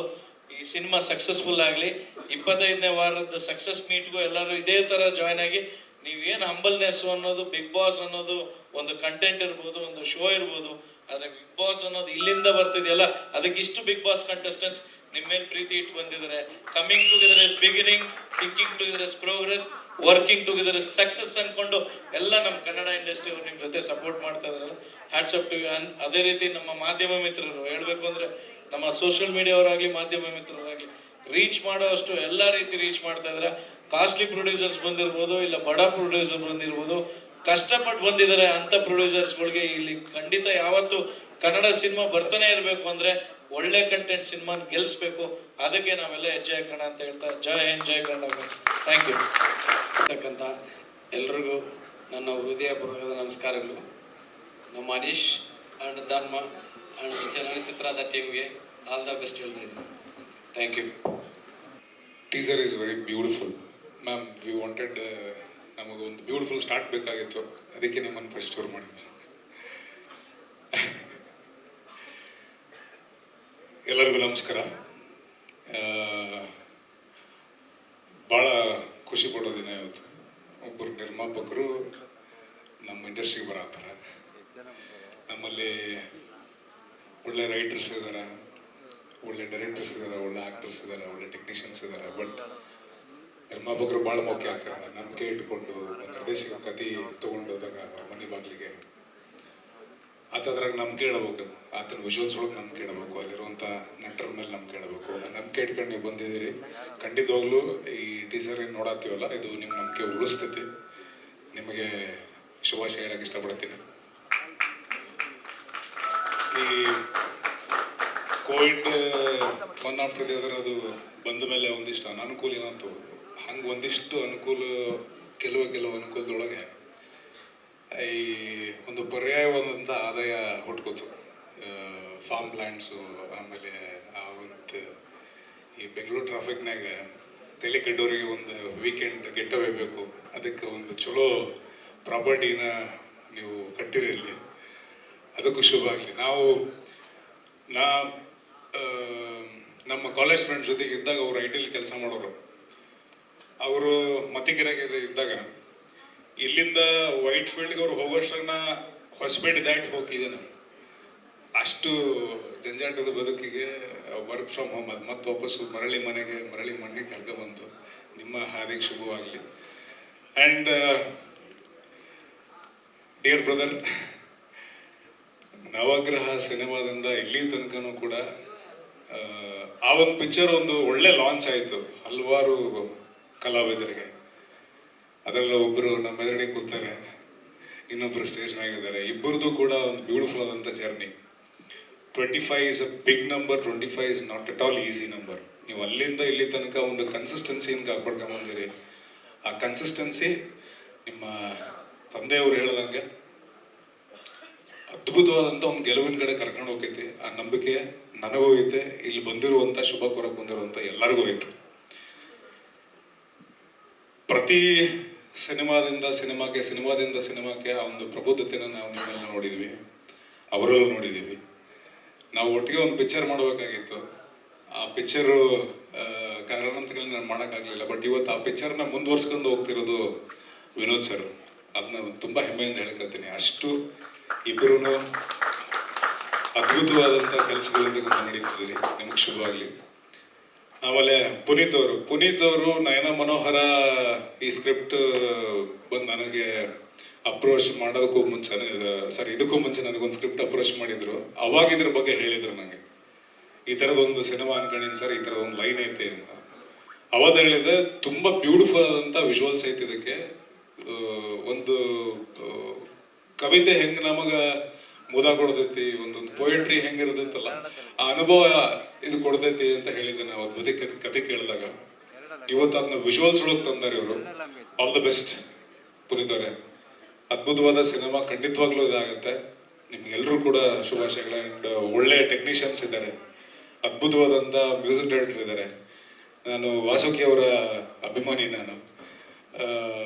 ಈ ಸಿನಿಮಾ ಸಕ್ಸಸ್ಫುಲ್ ಆಗಲಿ. 25ನೇ ವಾರದ ಸಕ್ಸಸ್ ಮೀಟ್ಗೂ ಎಲ್ಲರೂ ಇದೇ ಥರ ಜಾಯ್ನ್ ಆಗಿ, ನೀವೇನು ಹಂಬಲ್ನೆಸ್ಸು ಅನ್ನೋದು, ಬಿಗ್ ಬಾಸ್ ಅನ್ನೋದು ಒಂದು ಕಂಟೆಂಟ್ ಇರ್ಬೋದು, ಒಂದು ಶೋ ಇರ್ಬೋದು. ಆದರೆ ಬಿಗ್ ಬಾಸ್ ಅನ್ನೋದು ಇಲ್ಲಿಂದ ಬರ್ತಿದೆಯಲ್ಲ, ಅದಕ್ಕೆ ಇಷ್ಟು ಬಿಗ್ ಬಾಸ್ ಕಂಟೆಸ್ಟೆಂಟ್ಸ್ ನಿಮ್ಮ ಮೇಲೆ ಪ್ರೀತಿ ಇಟ್ಟು ಬಂದಿದ್ದಾರೆ. Coming together is beginning, thinking together is progress, working together is success ಅಂದ್ಕೊಂಡು ಎಲ್ಲ ನಮ್ಮ ಕನ್ನಡ ಇಂಡಸ್ಟ್ರಿ ಅವ್ರು ನಿಮ್ಮ ಜೊತೆ ಸಪೋರ್ಟ್ ಮಾಡ್ತಾ ಇದಾರಲ್ಲ, ಹ್ಯಾಟ್ಸ್ ಅಪ್ ಟು ಯು. ಅದೇ ರೀತಿ ನಮ್ಮ ಮಾಧ್ಯಮ ಮಿತ್ರರು, ಹೇಳಬೇಕು ಅಂದರೆ ನಮ್ಮ ಸೋಷಿಯಲ್ ಮೀಡಿಯಾವರಾಗಲಿ ಮಾಧ್ಯಮ ಮಿತ್ರರಾಗಲಿ ರೀಚ್ ಮಾಡೋ ಅಷ್ಟು ಎಲ್ಲ ರೀತಿ ರೀಚ್ ಮಾಡ್ತಾ ಇದ್ದಾರೆ. ಕಾಸ್ಟ್ಲಿ ಪ್ರೊಡ್ಯೂಸರ್ಸ್ ಬಂದಿರ್ಬೋದು, ಇಲ್ಲ ಬಡ ಪ್ರೊಡ್ಯೂಸರ್ ಬಂದಿರ್ಬೋದು, ಕಷ್ಟಪಟ್ಟು ಬಂದಿದ್ದಾರೆ ಅಂಥ ಪ್ರೊಡ್ಯೂಸರ್ಸ್ಗಳಿಗೆ ಇಲ್ಲಿ ಖಂಡಿತ ಯಾವತ್ತು ಕನ್ನಡ ಸಿನಿಮಾ ಬರ್ತಾನೆ ಇರಬೇಕು ಅಂದರೆ ಒಳ್ಳೆ ಕಂಟೆಂಟ್ ಸಿನಿಮಾನ ಗೆಲ್ಲಿಸ್ಬೇಕು. ಅದಕ್ಕೆ ನಾವೆಲ್ಲ ಹೆಜ್ಜೆ ಹಾಕೋಣ ಅಂತ ಹೇಳ್ತಾ, ಜೈ ಹಿಂದ್, ಜೈ ಕನ್ನಡ. Thank you. ಅಂತಕ್ಕಂಥ ಎಲ್ರಿಗೂ ನನ್ನ ಹೃದಯಪೂರ್ವಕದ ನಮಸ್ಕಾರಗಳು. ನಮ್ಮ ಅನೀಶ್ ಆ್ಯಂಡ್ ಧರ್ಮ ಆ್ಯಂಡ್ ಚಲನಚಿತ್ರದ ಟೀಮ್ಗೆ ಆಲ್ ದ ಬೆಸ್ಟ್ ಹೇಳ್ತಾ ಇದ್ದೀನಿ. Thank you. Teaser is very beautiful ma'am. We wanted, ನಮಗೊಂದು ಬ್ಯೂಟಿಫುಲ್ ಸ್ಟಾರ್ಟ್ ಬೇಕಾಗಿತ್ತು, ಅದಕ್ಕೆ ನಿಮ್ಮನ್ನು ಫಸ್ಟ್ ಟೂರ್ ಮಾಡಿದ್ವಿ. ಎಲ್ಲರಿಗೂ ನಮಸ್ಕಾರ. ಭಾಳ ಖುಷಿ ಪಡೋ ದಿನ ಇವತ್ತು. ಒಬ್ಬರು ನಿರ್ಮಾಪಕರು ನಮ್ಮ ಇಂಡಸ್ಟ್ರಿಗೆ ಬರತ್ತಾರೆ. ನಮ್ಮಲ್ಲಿ ಒಳ್ಳೆ ರೈಟರ್ಸ್ ಇದ್ದಾರೆ, ಒಳ್ಳೆ ಡೈರೆಕ್ಟರ್ಸ್ ಇದ್ದಾರೆ, ಒಳ್ಳೆ ಆ್ಯಕ್ಟರ್ಸ್ ಇದ್ದಾರೆ, ಒಳ್ಳೆ ಟೆಕ್ನಿಷಿಯನ್ಸ್ ಇದ್ದಾರೆ. ಬಟ್ ನಿರ್ಮಾಪಕರು ಭಾಳ ಮುಖ್ಯ ಆಗ್ತಾರೆ. ನಂಬಿಕೆ ಇಟ್ಕೊಂಡು ನಿರ್ದೇಶಕ ಕತೆ ತೊಗೊಂಡೋದಾಗ ಮನೆ ಬಾಗಿಲಿಗೆ ಆತ ಅದ್ರಾಗ ನಂಬಿಕೆ ಇಡಬೇಕು, ಆತನ ವಿಜುವಲ್ಸ್ ಒಳಗೆ ನಂಬಿಕೆ ಇಡಬೇಕು, ಅಲ್ಲಿರುವಂಥ ನಟರ ಮೇಲೆ ನಂಬಿಕೆ ಇಡಬೇಕು. ನಂಬಿಕೆ ಇಟ್ಕೊಂಡು ನೀವು ಬಂದಿದ್ದೀರಿ. ಖಂಡಿತವಾಗ್ಲೂ ಈ ಟೀಸರ್ ಏನು ನೋಡತ್ತೀವಲ್ಲ, ಇದು ನಿಮ್ಮ ನಂಬಿಕೆ ಉಳಿಸ್ತೈತಿ. ನಿಮಗೆ ಶುಭಾಶಯ ಹೇಳಕ್ಕೆ ಇಷ್ಟಪಡ್ತೀನಿ. ಈ Covid one after the other ಅದು ಬಂದ ಮೇಲೆ ಒಂದಿಷ್ಟು ಅನಾನುಕೂಲ ಏನಂತು, ಹಂಗೆ ಒಂದಿಷ್ಟು ಅನುಕೂಲ, ಕೆಲವು ಅನುಕೂಲದೊಳಗೆ ಈ ಒಂದು ಪರ್ಯಾಯವಾದಂಥ ಆದಾಯ ಹುಟ್ಕೋತು. ಫಾರ್ಮ್ ಲ್ಯಾಂಡ್ಸು, ಆಮೇಲೆ ಒಂದು ಈ ಬೆಂಗಳೂರು ಟ್ರಾಫಿಕ್ನಾಗ ತಲೆ ಕೆಟ್ಟೋರಿಗೆ ಒಂದು ವೀಕೆಂಡ್ ಗೆಟ್ ಅವೇ ಬೇಕು, ಅದಕ್ಕೆ ಒಂದು ಚಲೋ ಪ್ರಾಪರ್ಟಿನ ನೀವು ಕಟ್ಟಿರಿ ಇಲ್ಲಿ, ಅದಕ್ಕೂ ಶುಭ ಆಗಲಿ. ನಮ್ಮ ಕಾಲೇಜ್ ಫ್ರೆಂಡ್ಸ್ ಜೊತೆಗೆ ಇದ್ದಾಗ ಅವರು IT ಕೆಲಸ ಮಾಡೋರು. ಅವರು ಮತ್ತಿಗೆರೆಗೆ ಇದ್ದಾಗ ಇಲ್ಲಿಂದ ವೈಟ್ ಫೀಲ್ಡ್ಗೆ ಅವ್ರು ಹೋಗೋಷ್ಟಾಗ ಹೊಸಪೇಟೆ ದಾಟಿ ಹೋಗಿದ್ದೇನೆ. ಅಷ್ಟು ಜಂಜಾಟದ ಬದುಕಿಗೆ ವರ್ಕ್ ಫ್ರಮ್ ಹೋಮ್ ಅದು ಮತ್ತೆ ವಾಪಸ್ಸು ಮರಳಿ ಮಣ್ಣಿಗೆ ಕರ್ಕ ಬಂತು. ನಿಮ್ಮ ಹಾದಿಗೆ ಶುಭವಾಗಲಿ. ಆ್ಯಂಡ್ ಡಿಯರ್ ಬ್ರದರ್, ನವಗ್ರಹ ಸಿನಿಮಾದಿಂದ ಇಲ್ಲಿ ತನಕನೂ ಕೂಡ ಆ ಒಂದು ಪಿಕ್ಚರ್ ಒಂದು ಒಳ್ಳೆ ಲಾಂಚ್ ಆಯಿತು ಹಲವಾರು ಕಲಾವಿದರಿಗೆ. ಅದರಲ್ಲಿ ಒಬ್ಬರು ನಮ್ಮ ಎದುರಿಗೆ ಕೂತಾರೆ, ಇನ್ನೊಬ್ಬರು ಸ್ಟೇಜ್ ಮ್ಯಾಗಿದ್ದಾರೆ. ಇಬ್ಬರದು ಕೂಡ ಒಂದು ಬ್ಯೂಟಿಫುಲ್ ಆದಂಥ journey. 25 is a big number. 25 is not at all easy number. ನೀವು ಅಲ್ಲಿಂದ ಇಲ್ಲಿ ತನಕ ಒಂದು ಕನ್ಸಿಸ್ಟೆನ್ಸಿಯಿಂದ ಕಾಪಾಡ್ಕೊಂಬಂದಿರಿ. ಆ ಕನ್ಸಿಸ್ಟೆನ್ಸಿ ನಿಮ್ಮ ತಂದೆಯವರು ಹೇಳ್ದಂಗೆ ಅದ್ಭುತವಾದಂಥ ಒಂದು ಗೆಲುವಿನ ಕಡೆ ಕರ್ಕೊಂಡು ಹೋಗೈತಿ. ಆ ನಂಬಿಕೆ ನನಗೂ ಐತೆ, ಇಲ್ಲಿ ಬಂದಿರುವಂಥ ಶುಭ ಕೊರಕ್ಕೆ ಬಂದಿರುವಂಥ ಎಲ್ಲರಿಗೂ ಐತೆ. ಪ್ರತಿ ಸಿನಿಮಾದಿಂದ ಸಿನಿಮಾಕ್ಕೆ ಆ ಒಂದು ಪ್ರಬುದ್ಧತೆನ ನಾವು ನಿಮ್ಮೆಲ್ಲ ನೋಡಿದ್ವಿ, ಅವರಲ್ಲೂ ನೋಡಿದ್ದೀವಿ. ನಾವು ಒಟ್ಟಿಗೆ ಒಂದು ಪಿಕ್ಚರ್ ಮಾಡಬೇಕಾಗಿತ್ತು. ಆ ಪಿಕ್ಚರು ಕಾರಣಾಂತರಗಳಲ್ಲಿ ನಾನು ಮಾಡೋಕ್ಕಾಗಲಿಲ್ಲ. ಬಟ್ ಇವತ್ತು ಆ ಪಿಕ್ಚರ್ನ ಮುಂದುವರ್ಸ್ಕೊಂಡು ಹೋಗ್ತಿರೋದು ವಿನೋದ್ ಸರ್. ಅದನ್ನ ತುಂಬ ಹೆಮ್ಮೆಯಿಂದ ಹೇಳ್ಕೊತೀನಿ. ಅಷ್ಟು ಇಬ್ಬರೂ ಅದ್ಭುತವಾದಂಥ ಕೆಲಸಗಳೊಂದಿಗೆ ನಡೀತಿದ್ದೀರಿ. ನಿಮಗೆ ಶುಭವಾಗಲಿ. ಆಮೇಲೆ ಪುನೀತ್ ಅವರು ನಯನ ಮನೋಹರ ಈ ಸ್ಕ್ರಿಪ್ಟ್ ಬಂದು ನನಗೆ ಅಪ್ರೋಚ್ ಮಾಡೋದಕ್ಕೂ ಮುಂಚೆ, ಇದಕ್ಕೂ ಮುಂಚೆ ನನಗೊಂದು ಸ್ಕ್ರಿಪ್ಟ್ ಅಪ್ರೋಚ್ ಮಾಡಿದ್ರು. ಅವಾಗ ಇದ್ರ ಬಗ್ಗೆ ಹೇಳಿದ್ರು ನನಗೆ, ಈ ಥರದೊಂದು ಸಿನಿಮಾ ಅನ್ಕೊಂಡಿನಿ ಸರ್, ಈ ಥರದ ಒಂದು ಲೈನ್ ಐತೆ ಅಂತ. ಅವಾಗ ಹೇಳಿದೆ, ತುಂಬ ಬ್ಯೂಟಿಫುಲ್ ಆದಂಥ ವಿಜುವಲ್ಸ್ ಐತೆ ಇದಕ್ಕೆ. ಒಂದು ಕವಿತೆ ಹೆಂಗೆ ನಮಗೆ ಮುದ ಕೊಡ್ತೈತಿ, ಒಂದೊಂದು ಪೊಯೆಟ್ರಿ ಹೆಂಗಿರ್ತೈತಲ್ಲ, ಆ ಅನುಭವ ಇದು ಕೊಡ್ತೈತಿ ಅಂತ ಹೇಳಿದ್ದೆ ನಾವು ಬದುಕಿ ಕತೆ ಕೇಳಿದಾಗ. ಇವತ್ತು ಅದನ್ನ ವಿಜುವಲ್ಸ್ ಒಳಗೆ ತಂದಾರೆ ಇವರು. ಆಲ್ ದ ಬೆಸ್ಟ್ ಪುನೀತ್ ಅವರೇ. ಅದ್ಭುತವಾದ ಸಿನಿಮಾ ಖಂಡಿತವಾಗ್ಲೂ ಇದಾಗುತ್ತೆ. ನಿಮ್ಗೆಲ್ಲರೂ ಕೂಡ ಶುಭಾಶಯಗಳು. ಆ್ಯಂಡ್ ಒಳ್ಳೆ ಟೆಕ್ನಿಷಿಯನ್ಸ್ ಇದ್ದಾರೆ, ಅದ್ಭುತವಾದಂಥ ಮ್ಯೂಸಿಕ್ ಡೈರೆಕ್ಟರ್ ಇದ್ದಾರೆ. ನಾನು ವಾಸುಕಿ ಅವರ ಅಭಿಮಾನಿ. ನಾನು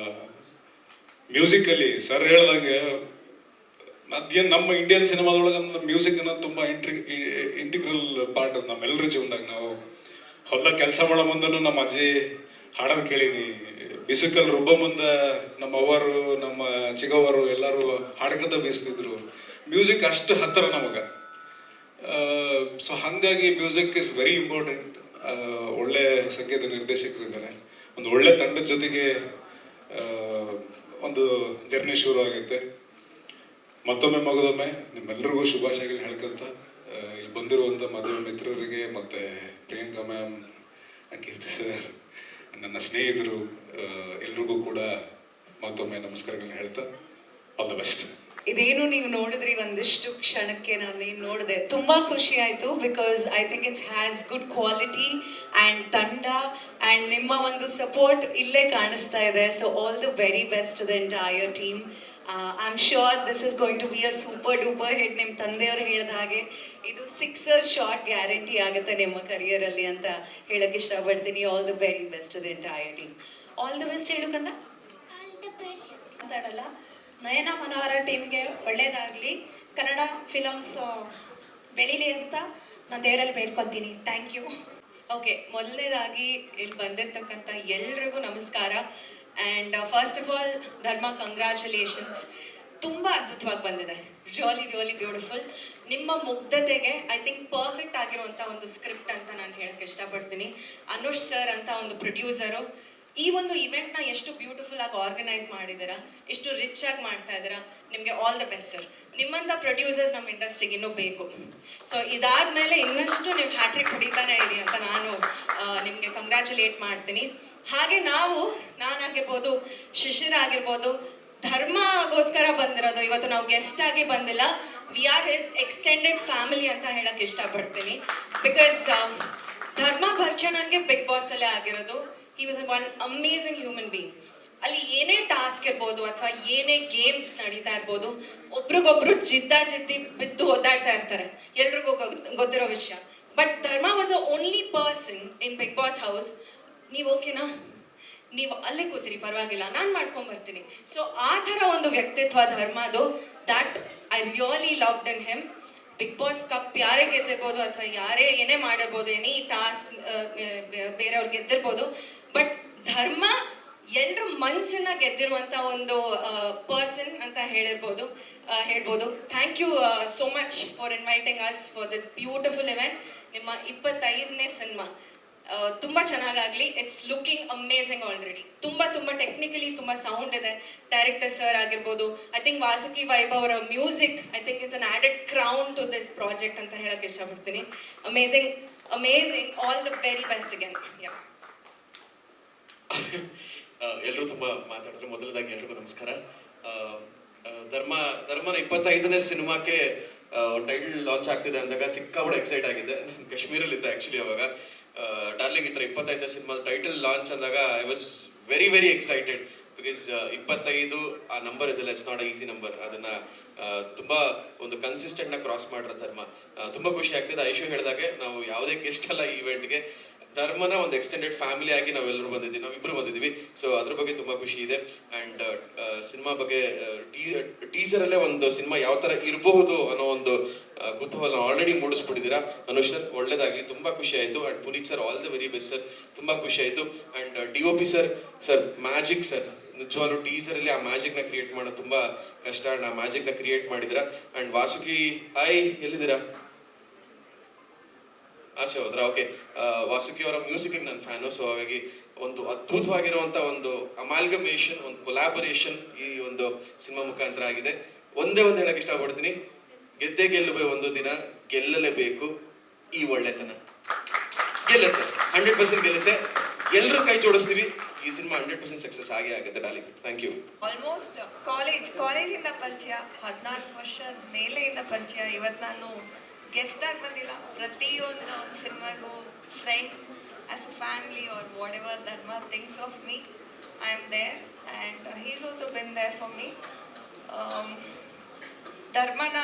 ಮ್ಯೂಸಿಕಲ್ಲಿ ಸರ್ ಹೇಳ್ದಂಗೆ ಅದೇನು ನಮ್ಮ ಇಂಡಿಯನ್ ಸಿನಿಮಾದೊಳಗೆ ಮ್ಯೂಸಿಕ್ ಅನ್ನೋದು ತುಂಬ ಇಂಟಿಗ್ರಲ್ ಪಾರ್ಟ್ ಅದು ನಮ್ಮೆಲ್ಲರ ಜೀವನದಾಗ. ನಾವು ಹೊಲ ಕೆಲಸ ಮಾಡೋ ಮುಂದೂ ನಮ್ಮ ಅಜ್ಜಿ ಹಾಡೋದು ಕೇಳೀನಿ, ಬಿಸುಕಲ್ಲಿ ರುಬ್ಬ ಮುಂದೆ ನಮ್ಮ ಅವ್ವರು ನಮ್ಮ ಚಿಕ್ಕವರು ಎಲ್ಲರೂ ಹಾಡ್ಕಂತ ಬೀಸ್ತಿದ್ರು. ಮ್ಯೂಸಿಕ್ ಅಷ್ಟು ಹತ್ತಿರ ನಮಗೆ. ಸೊ ಹಾಗಾಗಿ ಮ್ಯೂಸಿಕ್ ಇಸ್ ವೆರಿ ಇಂಪಾರ್ಟೆಂಟ್. ಒಳ್ಳೆ ಸಂಗೀತ ನಿರ್ದೇಶಕರಿದ್ದಾರೆ, ಒಂದು ಒಳ್ಳೆ ತಂಡದ ಜೊತೆಗೆ ಒಂದು ಜರ್ನಿ ಶುರು ಆಗುತ್ತೆ. ಮತ್ತೊಮ್ಮೆ ನಿಮ್ಮೆಲ್ಲರಿಗೂ ಶುಭಾಶಯಗಳನ್ನ ಹೇಳ್ಕೊಂತ ಇಲ್ಲಿ ಬಂದಿರುವಂಥ ಮದುವೆ ಮಿತ್ರರಿಗೆ ಮತ್ತು ಪ್ರಿಯಾಂಕಾ ಮ್ಯಾಮ್, ಕೀರ್ತಿ ಸರ್, ನನ್ನ ಸ್ನೇಹಿತರು ಎಲ್ರಿಗೂ ಕೂಡ ಮತ್ತೊಮ್ಮೆ ನಮಸ್ಕಾರಗಳನ್ನ ಹೇಳ್ತಾ ಆಲ್ ದ ಬೆಸ್ಟ್. ಇದೇನು ನೀವು ನೋಡಿದ್ರಿ ಒಂದಿಷ್ಟು ಕ್ಷಣಕ್ಕೆ ನಾನು ನೋಡಿದೆ, ತುಂಬ ಖುಷಿ ಆಯಿತು. Because I think it's has good quality and ತಂಡ ಆ್ಯಂಡ್ ನಿಮ್ಮ ಒಂದು ಸಪೋರ್ಟ್ ಇಲ್ಲೇ ಕಾಣಿಸ್ತಾ ಇದೆ. So all the very best to the entire team. I am sure this is going to be a super duper hit. ನಿಮ್ಮ ತಂದೆಯವರು ಹೇಳಿದ ಹಾಗೆ ಇದು 6 ಶಾರ್ಟ್ ಗ್ಯಾರಂಟಿ ಆಗುತ್ತೆ ನಿಮ್ಮ ಕರಿಯರಲ್ಲಿ ಅಂತ ಹೇಳಕ್ಕೆ ಇಷ್ಟಪಡ್ತೀನಿ. All the very best to the entire team. All the best ಹೇಳಕ್ಕಂದ ಮಾತಾಡಲ್ಲ. ನಯನ ಮನೋಹರ ಟೀಮ್ಗೆ ಒಳ್ಳೇದಾಗಲಿ, ಕನ್ನಡ ಫಿಲಮ್ಸ್ ಬೆಳೀಲಿ ಅಂತ ನಾನು ದೇವರಲ್ಲಿ ಬೇಡ್ಕೊತೀನಿ. Thank you. ಓಕೆ, ಮೊದಲನೇದಾಗಿ ಇಲ್ಲಿ ಬಂದಿರತಕ್ಕಂಥ ಎಲ್ರಿಗೂ ನಮಸ್ಕಾರ. ಆ್ಯಂಡ್ ಫಸ್ಟ್ ಆಫ್ ಆಲ್ ಧರ್ಮ, ಕಂಗ್ರ್ಯಾಚುಲೇಷನ್ಸ್. ತುಂಬ ಅದ್ಭುತವಾಗಿ ಬಂದಿದೆ, ರಿಯಲಿ ಬ್ಯೂಟಿಫುಲ್. ನಿಮ್ಮ ಮುಗ್ಧತೆಗೆ ಐ ಥಿಂಕ್ ಪರ್ಫೆಕ್ಟ್ ಆಗಿರುವಂಥ ಒಂದು ಸ್ಕ್ರಿಪ್ಟ್ ಅಂತ ನಾನು ಹೇಳಕ್ಕೆ ಇಷ್ಟಪಡ್ತೀನಿ. ಅನುಷ್ ಸರ್ ಅಂತ ಒಂದು ಪ್ರೊಡ್ಯೂಸರು ಈ ಒಂದು ಇವೆಂಟ್ನ ಎಷ್ಟು ಬ್ಯೂಟಿಫುಲ್ ಆಗಿ ಆರ್ಗನೈಸ್ ಮಾಡಿದ್ದೀರಾ, ಎಷ್ಟು ರಿಚ್ ಆಗಿ ಮಾಡ್ತಾ ಇದ್ದೀರಾ. ನಿಮಗೆ ಆಲ್ ದ ಬೆಸ್ಟ್ ಸರ್. ನಿಮ್ಮಂಥ ಪ್ರೊಡ್ಯೂಸರ್ಸ್ ನಮ್ಮ ಇಂಡಸ್ಟ್ರಿಗೆ ಇನ್ನೂ ಬೇಕು. ಸೊ ಇದಾದ್ಮೇಲೆ ಇನ್ನಷ್ಟು ನೀವು ಹ್ಯಾಟ್ರಿಕ್ ಹೊಡಿತಾನೆ ಇರಿ ಅಂತ ನಾನು ನಿಮಗೆ ಕಂಗ್ರ್ಯಾಚುಲೇಟ್ ಮಾಡ್ತೀನಿ. ಹಾಗೆ ನಾನಾಗಿರ್ಬೋದು, ಶಿಶಿರ್ ಆಗಿರ್ಬೋದು, ಧರ್ಮಗೋಸ್ಕರ ಬಂದಿರೋದು. ಇವತ್ತು ನಾವು ಗೆಸ್ಟ್ ಆಗಿ ಬಂದಿಲ್ಲ, we are his extended family ಅಂತ ಹೇಳಕ್ ಇಷ್ಟಪಡ್ತೀನಿ. ಬಿಕಾಸ್ ಧರ್ಮ ಪರಿಚಯ ನನಗೆ ಬಿಗ್ ಬಾಸ್ ಅಲ್ಲೇ ಆಗಿರೋದು. He was one amazing human being. ಅಲ್ಲಿ ಏನೇ ಟಾಸ್ಕ್ ಇರ್ಬೋದು ಅಥವಾ ಏನೇ ಗೇಮ್ಸ್ ನಡೀತಾ ಇರ್ಬೋದು, ಒಬ್ರಿಗೊಬ್ರು ಜಿದ್ದಿ ಬಿದ್ದು ಒದ್ದಾಡ್ತಾ ಇರ್ತಾರೆ, ಎಲ್ರಿಗೂ ಗೊತ್ತಿರೋ ವಿಷಯ. But Dharma was the only person in Bigg Boss house, ನೀವು ಓಕೆನಾ, ನೀವು ಅಲ್ಲೇ ಕೂತಿರಿ ಪರವಾಗಿಲ್ಲ, ನಾನು ಮಾಡ್ಕೊಂಬರ್ತೀನಿ. ಸೊ ಆ ಥರ ಒಂದು ವ್ಯಕ್ತಿತ್ವ ಧರ್ಮದು. That I really loved in him. Big boss cup ಯಾರೇ ಗೆದ್ದಿರ್ಬೋದು ಅಥವಾ ಯಾರೇ ಏನೇ ಮಾಡಿರ್ಬೋದು, ಎನಿ ಟಾಸ್ಕ್ ಬೇರೆಯವ್ರು ಗೆದ್ದಿರ್ಬೋದು, ಬಟ್ ಧರ್ಮ ಎಲ್ಲರ ಮನಸ್ಸನ್ನ ಗೆದ್ದಿರುವಂಥ ಒಂದು ಪರ್ಸನ್ ಅಂತ ಹೇಳ್ಬೋದು. Thank you so much for inviting us for this beautiful event. ನಿಮ್ಮ 25ನೇ ಸಿನಿಮಾ ತುಂಬ ಚೆನ್ನಾಗಾಗಲಿ. It's looking amazing already. ತುಂಬ ಟೆಕ್ನಿಕಲಿ ತುಂಬ ಸೌಂಡ್ ಇದೆ. ಡೈರೆಕ್ಟರ್ ಸರ್ ಆಗಿರ್ಬೋದು, ಐ ಥಿಂಕ್ ವಾಸುಕಿ ವೈಭವ್ ಅವರ music, I think it's an added crown to this project ಅಂತ ಹೇಳಕ್ಕೆ ಇಷ್ಟಪಡ್ತೀನಿ. Amazing all the very best again. ಎಲ್ಲರೂ ತುಂಬ ಮಾತಾಡಿದ್ರು. ಮೊದಲದಾಗಿ ಎಲ್ರಿಗೂ ನಮಸ್ಕಾರ. ಧರ್ಮನ 25ನೇ ಸಿನಿಮಾಕ್ಕೆ ಒಂದು ಟೈಟಲ್ ಲಾಂಚ್ ಆಗ್ತಿದೆ ಅಂದಾಗ ಸಿಕ್ಕಾಪಟ್ಟೆ ಎಕ್ಸೈಟ್ ಆಗಿದೆ. ಕಾಶ್ಮೀರಲ್ಲಿದ್ದೆ ಆ್ಯಕ್ಚುಲಿ ಅವಾಗ. ಡಾರ್ಲಿಂಗ್ ಈ ಥರ 25ನೇ ಸಿನಿಮಾ ಟೈಟಲ್ ಲಾಂಚ್ ಅಂದಾಗ I was very excited. Because 25 ಆ ನಂಬರ್ ಇದೆಲ್ಲ, it's not a easy number. ಅದನ್ನು ತುಂಬ ಒಂದು ಕನ್ಸಿಸ್ಟೆಂಟ್ನ ಕ್ರಾಸ್ ಮಾಡಿರೋ ಧರ್ಮ. ತುಂಬ ಖುಷಿ ಆಗ್ತಿದೆ. ಐಶು ಹೇಳಿದಾಗೆ ನಾವು ಯಾವುದೇ ಗೆಸ್ಟ್ ಅಲ್ಲ ಈ ಇವೆಂಟ್ಗೆ, ಧರ್ಮನ ಒಂದು ಎಕ್ಸ್ಟೆಂಡೆಡ್ ಫ್ಯಾಮಿಲಿ ಆಗಿ ನಾವೆಲ್ಲರೂ ಬಂದಿದ್ದೀವಿ, ನಾವಿಬ್ಬರು ಬಂದಿದ್ದೀವಿ. ಸೊ ಅದ್ರ ಬಗ್ಗೆ ತುಂಬ ಖುಷಿ ಇದೆ. ಆ್ಯಂಡ್ ಸಿನಿಮಾ ಬಗ್ಗೆ ಟೀಸರಲ್ಲೇ ಒಂದು ಸಿನಿಮಾ ಯಾವ ಥರ ಇರಬಹುದು ಅನ್ನೋ ಒಂದು ಕುತೂಹಲ ಆಲ್ರೆಡಿ ಮೂಡಿಸ್ಬಿಟ್ಟಿದ್ದೀರಾ. ಅನುಷ್ ಸರ್ ಒಳ್ಳೇದಾಗಲಿ, ತುಂಬ ಖುಷಿ ಆಯಿತು. And Puneeth sir all the very best sir, ತುಂಬ ಖುಷಿ ಆಯಿತು. And DOP sir magic sir, ನಿಜವಾಗ್ಲೂ ಟೀಸರಲ್ಲಿ ಆ ಮ್ಯಾಜಿಕ್ನ ಕ್ರಿಯೇಟ್ ಮಾಡೋದು ತುಂಬ ಕಷ್ಟ. ಆ್ಯಂಡ್ ಆ ಮ್ಯಾಜಿಕ್ನ ಕ್ರಿಯೇಟ್ ಮಾಡಿದ್ದೀರಾ. ಆ್ಯಂಡ್ ವಾಸುಕಿ ಹಾಯ್, ಎಲ್ಲಿದ್ದೀರಾ? ಆಚೆ ಹೋದ್ರಾ? ಓಕೆ. ವಾಸುಕಿ ಅವರ ಮ್ಯೂಸಿಕ್ಗೆ ನಾನು ಫ್ಯಾನು. ಸೊ ಹಾಗಾಗಿ ಒಂದು ಅದ್ಭುತವಾಗಿರುವಂಥ ಒಂದು ಅಮಾಲ್ಗಮೇಷನ್, ಒಂದು ಕೊಲಾಬರೇಷನ್ ಈ ಒಂದು ಸಿನಿಮಾ ಮುಖಾಂತರ ಆಗಿದೆ. ಒಂದೇ ಒಂದು ಹೇಳಕ್ಕೆ ಇಷ್ಟಪಡ್ತೀನಿ, ಗೆಲ್ಲುವೆ ಒಂದು ದಿನ, ಗೆಲ್ಲಲೇಬೇಕು ಈ ಒಳ್ಳೆತನ. ಗೆಲ್ಲುತ್ತೆ, 100% ಗೆಲ್ಲುತ್ತೆ. ಎಲ್ಲರೂ ಕೈ ಜೋಡಿಸ್ತೀವಿ, ಈ ಸಿನಿಮಾ 100% ಸಕ್ಸಸ್ ಆಗೇ ಆಗುತ್ತೆ. Darling, thank you. ಆಲ್ಮೋಸ್ಟ್ ಕಾಲೇಜಿಂದ ಪರಿಚಯ, 14 ವರ್ಷದ ಮೇಲೆಯಿಂದ ಪರಿಚಯ. ಇವತ್ತು ನಾನು ಗೆಸ್ಟ್ ಆಗಿ ಬಂದಿಲ್ಲ, ಪ್ರತಿಯೊಂದು ಸಿನಿಮಾಗೂ friend, as a family are whatever Dharma thinks of me, I am there and he is also been there for me. ಧರ್ಮನ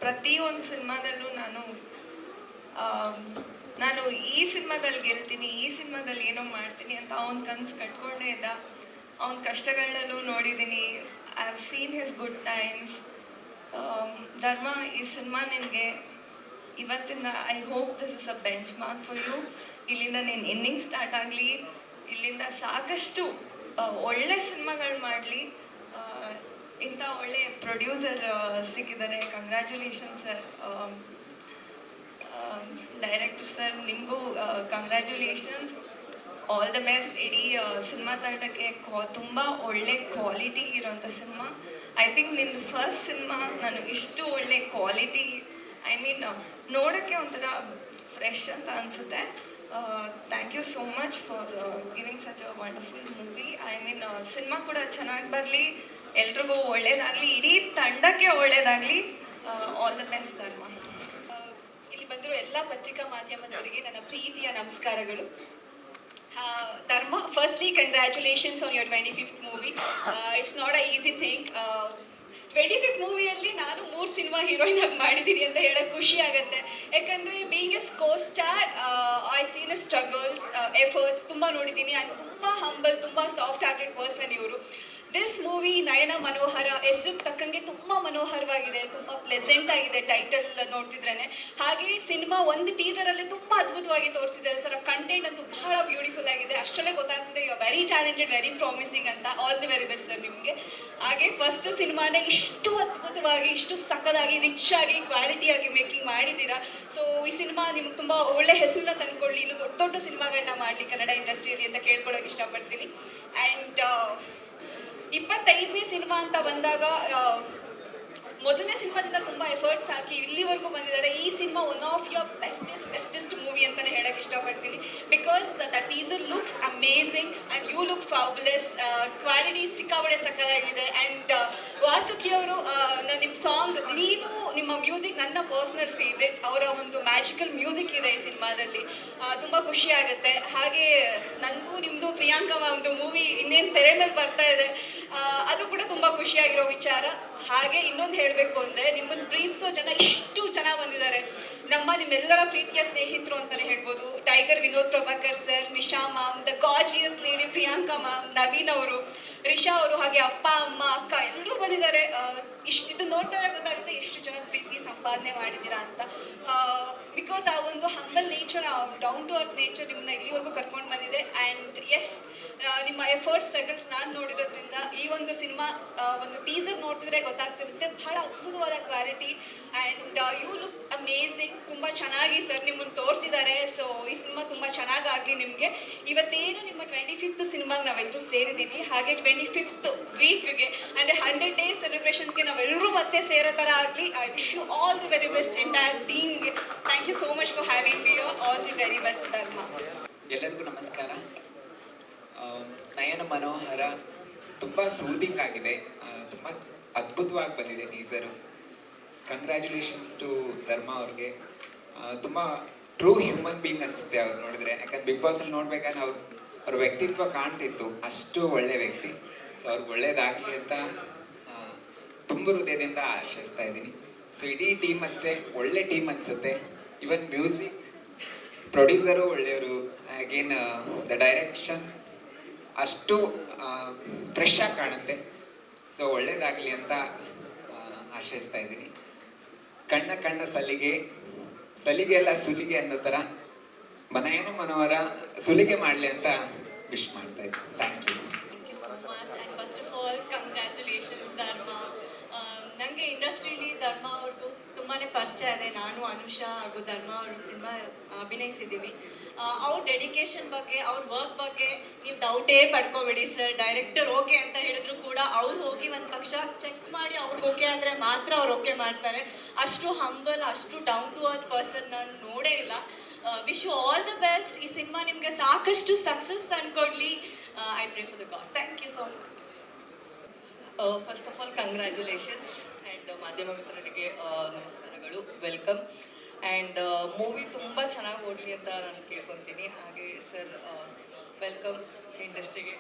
ಪ್ರತಿಯೊಂದು ಸಿನಿಮಾದಲ್ಲೂ ನಾನು ಈ ಸಿನಿಮಾದಲ್ಲಿ ಗೆಲ್ತೀನಿ, ಈ ಸಿನಿಮಾದಲ್ಲಿ ಏನೋ ಮಾಡ್ತೀನಿ ಅಂತ ಅವ್ನ ಕನಸು ಕಟ್ಕೊಂಡೇ ಇದ್ದ. ಅವನ ಕಷ್ಟಗಳನ್ನೂ ನೋಡಿದ್ದೀನಿ. I have seen his good times. Dharma, ಈ ಸಿನಿಮಾ ನಿನಗೆ ಇವತ್ತಿಂದ I hope this is a benchmark for you. ಇಲ್ಲಿಂದ ನೀನು ಇನ್ನಿಂಗ್ ಸ್ಟಾರ್ಟ್ ಆಗಲಿ, ಇಲ್ಲಿಂದ ಸಾಕಷ್ಟು ಒಳ್ಳೆ ಸಿನಿಮಾಗಳು ಮಾಡಲಿ. ಇಂಥ ಒಳ್ಳೆ ಪ್ರೊಡ್ಯೂಸರ್ ಸಿಕ್ಕಿದ್ದಾರೆ, ಕಂಗ್ರ್ಯಾಚುಲೇಷನ್ ಸರ್. ಡೈರೆಕ್ಟರ್ ಸರ್, ನಿಮಗೂ ಕಂಗ್ರ್ಯಾಚುಲೇಷನ್ಸ್, ಆಲ್ ದ ಬೆಸ್ಟ್. ಇಡೀ ಸಿನಿಮಾ ತಂಡಕ್ಕೆ ತುಂಬ ಒಳ್ಳೆ ಕ್ವಾಲಿಟಿ ಇರೋಂಥ ಸಿನಿಮಾ. ಐ ಥಿಂಕ್ ನಿಂದು ಫಸ್ಟ್ ಸಿನಿಮಾ, ನಾನು ಇಷ್ಟು ಒಳ್ಳೆ ಕ್ವಾಲಿಟಿ, ಐ ಮೀನ್ ನೋಡೋಕ್ಕೆ ಒಂಥರ ಫ್ರೆಶ್ ಅಂತ ಅನಿಸುತ್ತೆ. Thank you so much for giving such a wonderful movie. I mean cinema ಕೂಡ ಚೆನ್ನಾಗಿ ಬರಲಿ, ಎಲ್ರಿಗೂ ಒಳ್ಳೇದಾಗಲಿ, ಇಡೀ ತಂಡಕ್ಕೆ ಒಳ್ಳೇದಾಗಲಿ. ಆಲ್ ದ ಬೆಸ್ಟ್ ಧರ್ಮ. ಇಲ್ಲಿ ಬಂದಿರೋ ಎಲ್ಲ ಪತ್ರಿಕಾ ಮಾಧ್ಯಮದವರಿಗೆ ನನ್ನ ಪ್ರೀತಿಯ ನಮಸ್ಕಾರಗಳು. ಧರ್ಮ, firstly congratulations on your 25th movie. It's not a easy thing. 25th ಮೂವಿಯಲ್ಲಿ ನಾನು 3 ಸಿನಿಮಾ ಹೀರೋಯಿನ್ ಆಗಿ ಮಾಡಿದ್ದೀನಿ ಅಂತ ಹೇಳೋಕ್ಕೆ ಖುಷಿ ಆಗುತ್ತೆ. ಯಾಕಂದರೆ being a co star, I seen a struggles, efforts ತುಂಬ ನೋಡಿದ್ದೀನಿ. ಆ್ಯಂಡ್ ತುಂಬ ಹಂಬಲ್, ತುಂಬ ಸಾಫ್ಟ್ ಹಾರ್ಟೆಡ್ ಪರ್ಸನ್ ಇವರು. ದಿಸ್ ಮೂವಿ ನಯನ ಮನೋಹರ, ಹೆಸರಿಗೆ ತಕ್ಕಂಗೆ ತುಂಬ ಮನೋಹರವಾಗಿದೆ, ತುಂಬ ಪ್ಲೆಸೆಂಟ್ ಆಗಿದೆ ಟೈಟಲ್ ನೋಡ್ತಿದ್ರೇ. ಹಾಗೆ ಸಿನಿಮಾ ಒಂದು ಟೀಸರಲ್ಲೇ ತುಂಬ ಅದ್ಭುತವಾಗಿ ತೋರಿಸಿದ್ದಾರೆ ಸರ್. ಕಂಟೆಂಟ್ ಅಂತೂ ಬಹಳ ಬ್ಯೂಟಿಫುಲ್ ಆಗಿದೆ. ಅಷ್ಟರಲ್ಲೇ ಗೊತ್ತಾಗ್ತಿದೆ you are very talented, very promising ಅಂತ. All the very best sir ನಿಮಗೆ. ಹಾಗೆ ಫಸ್ಟ್ ಸಿನಿಮಾನೇ ಇಷ್ಟು ಅದ್ಭುತವಾಗಿ, ಇಷ್ಟು ಸಕ್ಕದಾಗಿ, ರಿಚ್ ಆಗಿ, ಕ್ವಾಲಿಟಿಯಾಗಿ ಮೇಕಿಂಗ್ ಮಾಡಿದ್ದೀರಾ. ಸೊ ಈ ಸಿನಿಮಾ ನಿಮಗೆ ತುಂಬ ಒಳ್ಳೆ ಹೆಸರನ್ನ ತಂದುಕೊಳ್ಳಿ, ಇನ್ನು ದೊಡ್ಡ ದೊಡ್ಡ ಸಿನಿಮಾಗಳನ್ನ ಮಾಡಲಿ ಕನ್ನಡ ಇಂಡಸ್ಟ್ರಿಯಲ್ಲಿ ಅಂತ ಕೇಳ್ಕೊಳ್ಳೋಕೆ ಇಷ್ಟಪಡ್ತೀನಿ. ಆ್ಯಂಡ್ 25ನೇ ಸಿನಿಮಾ ಅಂತ ಬಂದಾಗ ಮೊದಲನೇ ಸಿನಿಮಾದಿಂದ ತುಂಬ ಎಫರ್ಟ್ಸ್ ಹಾಕಿ ಇಲ್ಲಿವರೆಗೂ ಬಂದಿದ್ದಾರೆ. ಈ cinema one of your bestest movie ಅಂತಲೇ ಹೇಳಕ್ಕೆ ಇಷ್ಟಪಡ್ತೀನಿ. Because the teaser looks amazing and you look fabulous. Quality ಸಿಕ್ಕಾಪಟ್ಟೆ ಸಕ್ಕತ್ತಾಗಿದೆ. ಆ್ಯಂಡ್ ವಾಸುಕಿ ಅವರು ನಿಮ್ಮ ಸಾಂಗ್, ನೀವು ನಿಮ್ಮ ಮ್ಯೂಸಿಕ್ ನನ್ನ ಪರ್ಸ್ನಲ್ ಫೇವ್ರೆಟ್. ಅವರ ಒಂದು ಮ್ಯಾಜಿಕಲ್ ಮ್ಯೂಸಿಕ್ ಇದೆ ಈ ಸಿನಿಮಾದಲ್ಲಿ, ತುಂಬ ಖುಷಿ ಆಗುತ್ತೆ. ಹಾಗೆ ನಂದು ನಿಮ್ಮದು ಪ್ರಿಯಾಂಕಾ ಒಂದು ಮೂವಿ ಇನ್ನೇನು ತೆರೆ ಮೇಲೆ ಬರ್ತಾ ಇದೆ, ಅದು ಕೂಡ ತುಂಬ ಖುಷಿಯಾಗಿರೋ ವಿಚಾರ. ಹಾಗೆ ಇನ್ನೊಂದು ಹೇಳಬೇಕು ಅಂದರೆ, ನಿಮ್ಮನ್ನು ಪ್ರೀತಿಸೋ ಜನ ಇಷ್ಟು ಚೆನ್ನಾಗಿ ಬಂದಿದ್ದಾರೆ. ನಿಮ್ಮೆಲ್ಲರ ಪ್ರೀತಿಯ ಸ್ನೇಹಿತರು ಅಂತಲೇ ಹೇಳ್ಬೋದು. Tiger Vinod Prabhakar sir, Nisha ma'am, the gorgeous lady Priyanka ma'am, Naveen ಅವರು, ರಿಷಾ ಅವರು, ಹಾಗೆ ಅಪ್ಪ ಅಮ್ಮ ಅಕ್ಕ ಎಲ್ಲರೂ ಬಂದಿದ್ದಾರೆ. ಇದು ನೋಡ್ತಾರೆ ಗೊತ್ತಾಗುತ್ತೆ ಎಷ್ಟು ಜನ ಪ್ರೀತಿ ಸಂಪಾದನೆ ಮಾಡಿದ್ದೀರಾ ಅಂತ. ಬಿಕಾಸ್ ಆ ಒಂದು humble nature, down to earth nature ನಿಮ್ಮನ್ನ ಇಲ್ಲಿವರೆಗೂ ಕರ್ಕೊಂಡು ಬಂದಿದೆ. ಆ್ಯಂಡ್ ಎಸ್, ನಿಮ್ಮ ಎಫರ್ಟ್ಸ್ ಸ್ಟ್ರಗಲ್ಸ್ ನಾನು ನೋಡಿರೋದ್ರಿಂದ ಈ ಒಂದು ಸಿನಿಮಾ ಒಂದು ಟೀಸರ್ ನೋಡ್ತಿದ್ರೆ ಗೊತ್ತಾಗ್ತಿರುತ್ತೆ, ಬಹಳ ಅದ್ಭುತವಾದ quality. And you look amazing. ತುಂಬ ಚೆನ್ನಾಗಿ ಸರ್ ನಿಮ್ಮನ್ನು ತೋರಿಸಿದ್ದಾರೆ. ಸೊ ಈ ಸಿನಿಮಾ ತುಂಬ ಚೆನ್ನಾಗಾಗಲಿ ನಿಮಗೆ. ಇವತ್ತೇನು ನಿಮ್ಮ 25th ಸಿನಿಮಾಗೆ ನಾವೆಲ್ಲರೂ ಸೇರಿದ್ದೀವಿ, ಹಾಗೆ 25th ವೀಕ್ಗೆ ಅಂದರೆ 100 days ಸೆಲೆಬ್ರೇಷನ್ಸ್ಗೆ ನಾವೆಲ್ಲರೂ ಮತ್ತೆ ಸೇರೋ ಥರ ಆಗಲಿ. I wish you all the very best entire ಟೀಮ್ಗೆ. Thank you so much for having me. All the very best Dharma. ಎಲ್ಲರಿಗೂ ನಮಸ್ಕಾರ. ನಯನ ಮನೋಹರ ತುಂಬ ಸೂದಿಂಗ್ ಆಗಿದೆ, ತುಂಬ ಅದ್ಭುತವಾಗಿ ಬಂದಿದೆ ಟೀಸರು. ಕಂಗ್ರ್ಯಾಚುಲೇಷನ್ಸ್ ಟು ಧರ್ಮ ಅವ್ರಿಗೆ. ತುಂಬ ಟ್ರೂ ಹ್ಯೂಮನ್ ಬೀಯಿಂಗ್ ಅನಿಸುತ್ತೆ ಅವ್ರು ನೋಡಿದ್ರೆ. ಯಾಕಂದ್ರೆ ಬಿಗ್ ಬಾಸಲ್ಲಿ ನೋಡ್ಬೇಕಾದ್ರೆ ಅವ್ರ ವ್ಯಕ್ತಿತ್ವ ಕಾಣ್ತಿತ್ತು, ಅಷ್ಟು ಒಳ್ಳೆ ವ್ಯಕ್ತಿ. ಸೊ ಅವ್ರಿಗೆ ಒಳ್ಳೇದಾಗಲಿ ಅಂತ ತುಂಬ ಹೃದಯದಿಂದ ಆಶಿಸ್ತಾ ಇದ್ದೀನಿ. ಸೊ ಇಡೀ ಟೀಮ್ ಅಷ್ಟೇ ಒಳ್ಳೆ ಟೀಮ್ ಅನಿಸುತ್ತೆ. ಇವನ್ ಮ್ಯೂಸಿಕ್ ಪ್ರೊಡ್ಯೂಸರು ಒಳ್ಳೆಯವರು. ಅಗೇನ್ ದ ಡೈರೆಕ್ಷನ್ ಅಷ್ಟು ಫ್ರೆಶ್ ಆಗಿ ಕಾಣುತ್ತೆ. ಸೊ ಒಳ್ಳೇದಾಗಲಿ ಅಂತ ಆಶಿಸ್ತಾ ಇದ್ದೀನಿ. ಕಣ್ಣ ಸಲಿಗೆ ಎಲ್ಲ ಸುಲಿಗೆ ಅನ್ನೋ ಥರ ನಯನ ಮನೋಹರ ಸುಲಿಗೆ ಮಾಡಲಿ ಅಂತ ವಿಶ್ ಮಾಡ್ತಾ ಇದ್ದೀನಿ. Thank you. Thank you so much. And first of all congratulations Dharma. ನನಗೆ ಇಂಡಸ್ಟ್ರೀಲಿ ಧರ್ಮ ಅವ್ರದ್ದು ತುಂಬಾ ಪರಿಚಯ ಇದೆ. ನಾನು ಅನುಷಾ ಹಾಗೂ ಧರ್ಮ ಅವರು ಸಿನಿಮಾ ಅಭಿನಯಿಸಿದ್ದೀವಿ. ಅವ್ರ ಡೆಡಿಕೇಶನ್ ಬಗ್ಗೆ, ಅವ್ರ ವರ್ಕ್ ಬಗ್ಗೆ ನೀವು ಡೌಟೇ ಪಡ್ಕೋಬೇಡಿ ಸರ್. ಡೈರೆಕ್ಟರ್ ಓಕೆ ಅಂತ ಹೇಳಿದ್ರು ಕೂಡ ಅವ್ರು ಹೋಗಿ ಒಂದು ಪಕ್ಷ ಚೆಕ್ ಮಾಡಿ ಅವ್ರಿಗೆ ಓಕೆ ಅಂದರೆ ಮಾತ್ರ ಅವ್ರು ಓಕೆ ಮಾಡ್ತಾರೆ. ಅಷ್ಟು ಹಂಬಲ್, ಅಷ್ಟು ಡೌನ್ ಟು ಅರ್ತ್ ಪರ್ಸನ್ ನಾನು ನೋಡೇ ಇಲ್ಲ. Wish you all the best. ಈ ಸಿನಿಮಾ ನಿಮಗೆ ಸಾಕಷ್ಟು ಸಕ್ಸಸ್ ತಂದ್ಕೊಡ್ಲಿ. I pray for the god. Thank you so much. First of all congratulations. And ಮಾಧ್ಯಮ ಮಿತ್ರರಿಗೆ ನಮಸ್ಕಾರಗಳು, ವೆಲ್ಕಮ್. ಆ್ಯಂಡ್ ಮೂವಿ ತುಂಬ ಚೆನ್ನಾಗಿ ಓಡಲಿ ಅಂತ ನಾನು ಕೇಳ್ಕೊತೀನಿ. ಹಾಗೆ ಸರ್ ವೆಲ್ಕಮ್ ಇಂಡಸ್ಟ್ರಿಗೆ.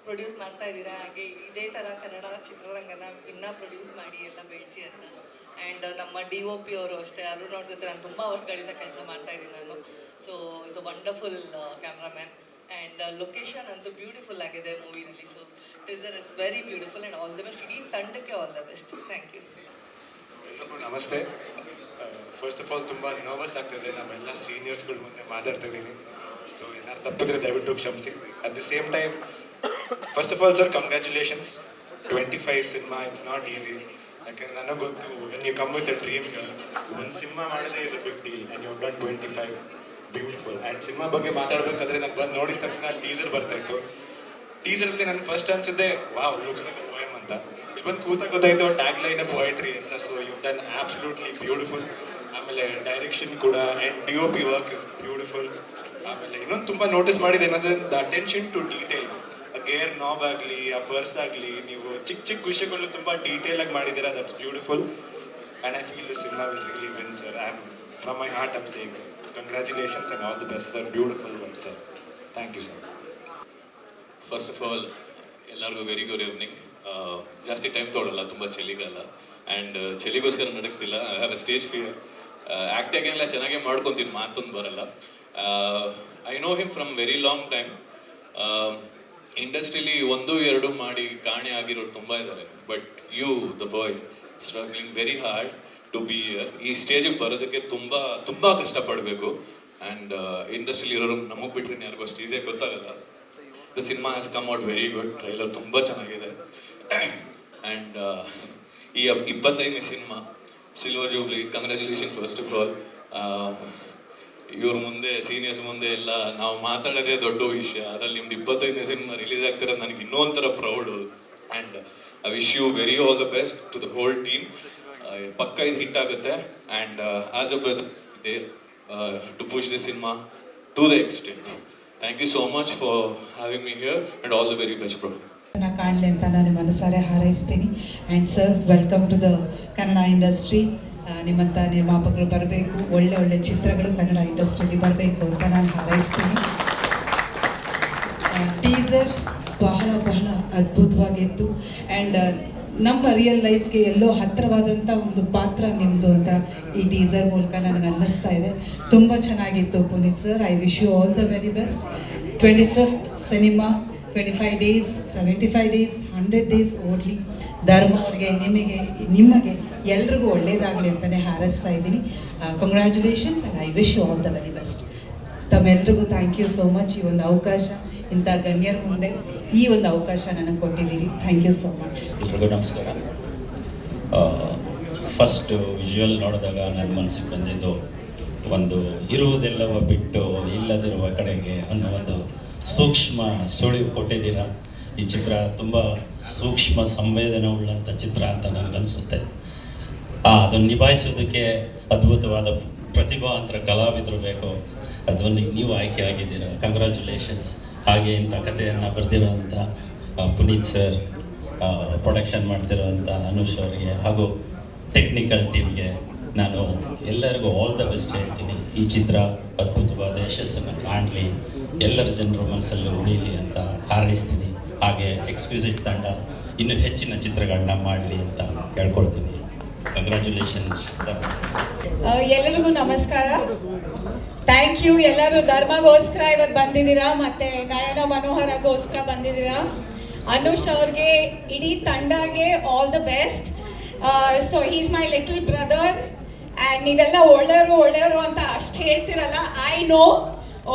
ಪ್ರೊಡ್ಯೂಸ್ ಮಾಡ್ತಾ ಇದ್ದೀರಾ, ಹಾಗೆ ಇದೇ ಥರ ಕನ್ನಡ ಚಿತ್ರರಂಗನ ಇನ್ನೂ ಪ್ರೊಡ್ಯೂಸ್ ಮಾಡಿ ಎಲ್ಲ ಬೆಳೆಸಿ ಅಂತ. ಆ್ಯಂಡ್ ನಮ್ಮ DOP ಅವರು ಅಷ್ಟೇ, ಅರುಣ್ ಅವ್ರ ಜೊತೆ ನಾನು ತುಂಬ ವರ್ಷಗಳಿಂದ ಕೆಲಸ ಮಾಡ್ತಾಯಿದ್ದೀನಿ ನಾನು. So is a wonderful cameraman. And location ಅಂತೂ ಬ್ಯೂಟಿಫುಲ್ ಆಗಿದೆ ಮೂವಿನಲ್ಲಿ. So teaser is very beautiful. And all the best. ಇಡೀ ತಂಡಕ್ಕೆ all the best. Thank you. ಎಲ್ರಿಗೂ ನಮಸ್ತೆ. ಫಸ್ಟ್ ಆಫ್ ಆಲ್ ತುಂಬ ನರ್ವಸ್ ಆಗ್ತದೆ, ನಾವೆಲ್ಲ ಸೀನಿಯರ್ಸ್ಗಳ ಮುಂದೆ ಮಾತಾಡ್ತಾ ಇದ್ದೀನಿ. ಸೊ ಏನಾದ್ರು ತಪ್ಪಿದ್ರೆ ದಯವಿಟ್ಟು ಕ್ಷಮಿಸಿ. At the same time first of all sir congratulations. 25 cinema it's not easy. ಯಾಕಂದ್ರೆ ನನಗೆ ಗೊತ್ತು, when you come with a dream, ಒಂದು ಸಿನಿಮಾ ಮಾಡೋದೇ is a big deal. And you done 25 beautiful. And cinema ಬಗ್ಗೆ ಮಾತಾಡಬೇಕಾದ್ರೆ ನಾನು ಬಂದು ನೋಡಿದ ತಕ್ಷಣ ಟೀಸರ್ ಬರ್ತಾಯಿತ್ತು. ಟೀಸರಲ್ಲಿ ನನಗೆ ಫಸ್ಟ್ ಅನ್ಸಿದ್ದೆ wow looks like a poem ಅಂತ. ಇಲ್ಲಿ ಬಂದು ಕೂತಾಗ ಗೊತ್ತಾಯಿತು ಟ್ಯಾಗ್ ಲೈನ್ ಪೋಯಟ್ರಿ ಅಂತ. So you done absolutely beautiful. ಆಮೇಲೆ ಡೈರೆಕ್ಷನ್ ಕೂಡ and DOP work is beautiful. ಆಮೇಲೆ ಇನ್ನೊಂದು ತುಂಬ ನೋಟಿಸ್ ಮಾಡಿದೆ ಏನಂದರೆ the attention to detail. Gear knob ಆಗಲಿ, ಆ ಪರ್ಸ್ ಆಗಲಿ, ನೀವು ಚಿಕ್ಕ ಚಿಕ್ಕ ವಿಷಯಗಳು ತುಂಬ ಡೀಟೇಲಾಗಿ ಮಾಡಿದ್ದೀರಾ. That's beautiful. And I feel the cinema will really win sir. I am from my heart I'm saying congratulations and all the best sir. Beautiful work sir. Thank you sir. First of all ಎಲ್ಲರಿಗೂ very good evening. ಜಾಸ್ತಿ time ತೊಗೊಳ್ಳಲ್ಲ, ತುಂಬ ಚಳಿಗಾಲ. And ಚಳಿಗೋಸ್ಕರ ನಡಕ್ತಿಲ್ಲ. I have a stage fear. ಆ್ಯಕ್ಟಾಗೆಲ್ಲ ಚೆನ್ನಾಗೇ ಮಾಡ್ಕೊತೀನಿ, ಮಾತೊಂದು ಬರಲ್ಲ. I know him from very long time. ಇಂಡಸ್ಟ್ರೀಲಿ 1-2 ಮಾಡಿ ಕಾಣೆ ಆಗಿರೋರು ತುಂಬ ಇದ್ದಾರೆ. But you the boy struggling very hard to be here. ಈ ಸ್ಟೇಜಿಗೆ ಬರೋದಕ್ಕೆ ತುಂಬ ಕಷ್ಟಪಡಬೇಕು. ಆ್ಯಂಡ್ ಇಂಡಸ್ಟ್ರಿಲಿ ಇರೋರು ನಮಗೆ ಬಿಟ್ಟರೆ ಯಾರಿಗೂ ಅಷ್ಟು ಈಸಿಯಾಗಿ ಗೊತ್ತಾಗಲ್ಲ. The cinema has come out very good. Trailer ತುಂಬ ಚೆನ್ನಾಗಿದೆ. ಆ್ಯಂಡ್ ಈ 25ನೇ cinema silver jubilee. Congratulation first of all. ಇವ್ರ ಮುಂದೆ ಸೀನಿಯರ್ಸ್ ಮುಂದೆ ಎಲ್ಲ ನಾವು ಮಾತಾಡೋದೇ ದೊಡ್ಡ ವಿಷಯ. ಅದರಲ್ಲಿ ನಿಮ್ದು 25ನೇ ಸಿನಿಮಾ ರಿಲೀಸ್ ಆಗ್ತಿರೋದು ನನಗೆ ಇನ್ನೂ ಒಂಥರ proud. And I wish you very all the best to the whole team. ಪಕ್ಕ ಇದು ಹಿಟ್ ಆಗುತ್ತೆ and as a brother there to push the cinema to the extent. Thank you so much for having me here and all the very best bro. ಕಾಣಲಿ ಅಂತ ನಾನು ಮನಸಾರೆ ಹಾರೈಸ್ತೀನಿ. And sir, welcome to the Kannada industry. ನಿಮ್ಮಂಥ ನಿರ್ಮಾಪಕರು ಬರಬೇಕು, ಒಳ್ಳೆ ಒಳ್ಳೆ ಚಿತ್ರಗಳು ಕನ್ನಡ ಇಂಡಸ್ಟ್ರಿಯಲ್ಲಿ ಬರಬೇಕು ಅಂತ ನಾನು ಹಾರೈಸ್ತೀನಿ. ಟೀಸರ್ ಬಹಳ ಬಹಳ ಅದ್ಭುತವಾಗಿತ್ತು. ಆ್ಯಂಡ್ ನಮ್ಮ ರಿಯಲ್ ಲೈಫ್ಗೆ ಎಲ್ಲೋ ಹತ್ತಿರವಾದಂಥ ಒಂದು ಪಾತ್ರ ನಿಮ್ಮದು ಅಂತ ಈ ಟೀಸರ್ ಮೂಲಕ ನನಗೆ ಅನ್ನಿಸ್ತಾ ಇದೆ. ತುಂಬ ಚೆನ್ನಾಗಿತ್ತು Puneeth sir. I wish you all the very best. 25th cinema, 25 days, 75 days, 100 days ಓಡಲಿ. ಧರ್ಮ ಅವ್ರಿಗೆ, ನಿಮಗೆ ಎಲ್ರಿಗೂ ಒಳ್ಳೆಯದಾಗಲಿ ಅಂತಲೇ ಹಾರೈಸ್ತಾ ಇದ್ದೀನಿ. Congratulations and I wish you all the very best. ತಮ್ಮೆಲ್ರಿಗೂ ಥ್ಯಾಂಕ್ ಯು ಸೋ ಮಚ್. ಈ ಒಂದು ಅವಕಾಶ, ಇಂಥ ಗಣ್ಯರ ಮುಂದೆ ಈ ಒಂದು ಅವಕಾಶ ನನಗೆ ಕೊಟ್ಟಿದ್ದೀರಿ. Thank you so much. ಎಲ್ರಿಗೂ ನಮಸ್ಕಾರ. ಫಸ್ಟ್ ವಿಜುವಲ್ ನೋಡಿದಾಗ ನನ್ನ ಮನಸ್ಸಿಗೆ ಬಂದಿದ್ದು ಒಂದು ಇರುವುದೆಲ್ಲವ ಬಿಟ್ಟು ಇಲ್ಲದಿರುವ ಕಡೆಗೆ ಅನ್ನೋ ಒಂದು ಸೂಕ್ಷ್ಮ ಸುಳಿವು ಕೊಟ್ಟಿದ್ದೀರಾ. ಈ ಚಿತ್ರ ತುಂಬ ಸೂಕ್ಷ್ಮ ಸಂವೇದನೆ ಉಳ್ಳಂಥ ಚಿತ್ರ ಅಂತ ನನಗನ್ಸುತ್ತೆ. ಅದನ್ನು ನಿಭಾಯಿಸೋದಕ್ಕೆ ಅದ್ಭುತವಾದ ಪ್ರತಿಭಾವಂತರ ಕಲಾವಿದರು ಬೇಕು. ಅದನ್ನು ನೀವು ಆಯ್ಕೆ ಆಗಿದ್ದೀರಾ. ಕಂಗ್ರ್ಯಾಚುಲೇಷನ್ಸ್. ಹಾಗೆ ಇಂಥ ಕಥೆಯನ್ನು ಬರೆದಿರೋವಂಥ ಪುನೀತ್ ಸರ್, ಪ್ರೊಡಕ್ಷನ್ ಮಾಡ್ತಿರೋವಂಥ ಅನುಷ್ ಅವರಿಗೆ ಹಾಗೂ ಟೆಕ್ನಿಕಲ್ ಟೀಮ್ಗೆ ನಾನು ಎಲ್ಲರಿಗೂ ಆಲ್ ದ ಬೆಸ್ಟ್ ಹೇಳ್ತೀನಿ. ಈ ಚಿತ್ರ ಅದ್ಭುತವಾದ ಯಶಸ್ಸನ್ನು ಕಾಣಲಿ, ಎಲ್ಲರ ಜನರ ಮನಸ್ಸಲ್ಲಿ ಉಳಿಯಲಿ ಅಂತ ಹಾರೈಸ್ತೀನಿ. ಹಾಗೆ ಎಕ್ಸ್ಕ್ಯೂಸಿಟ್ ತಂಡ ಇನ್ನೂ ಹೆಚ್ಚಿನ ಚಿತ್ರಗಳನ್ನ ಮಾಡಲಿ ಅಂತ ಹೇಳ್ಕೊಳ್ತೀನಿ. ಕಂಗ್ರ್ಯಾಚುಲೇಷನ್ಸ್. ಎಲ್ಲರಿಗೂ ನಮಸ್ಕಾರ. Thank you. ಎಲ್ಲರೂ ಧರ್ಮಗೋಸ್ಕರ ಇವತ್ತು ಬಂದಿದ್ದೀರಾ, ಮತ್ತು ನಯನ ಮನೋಹರಗೋಸ್ಕರ ಬಂದಿದ್ದೀರಾ. ಅನುಷ್ ಅವ್ರಿಗೆ, ಇಡೀ ತಂಡಗೆ all the best. So is my little brother. And ನೀವೆಲ್ಲ ಒಳ್ಳೆಯವರು ಅಂತ ಅಷ್ಟು ಹೇಳ್ತಿರಲ್ಲ. I know,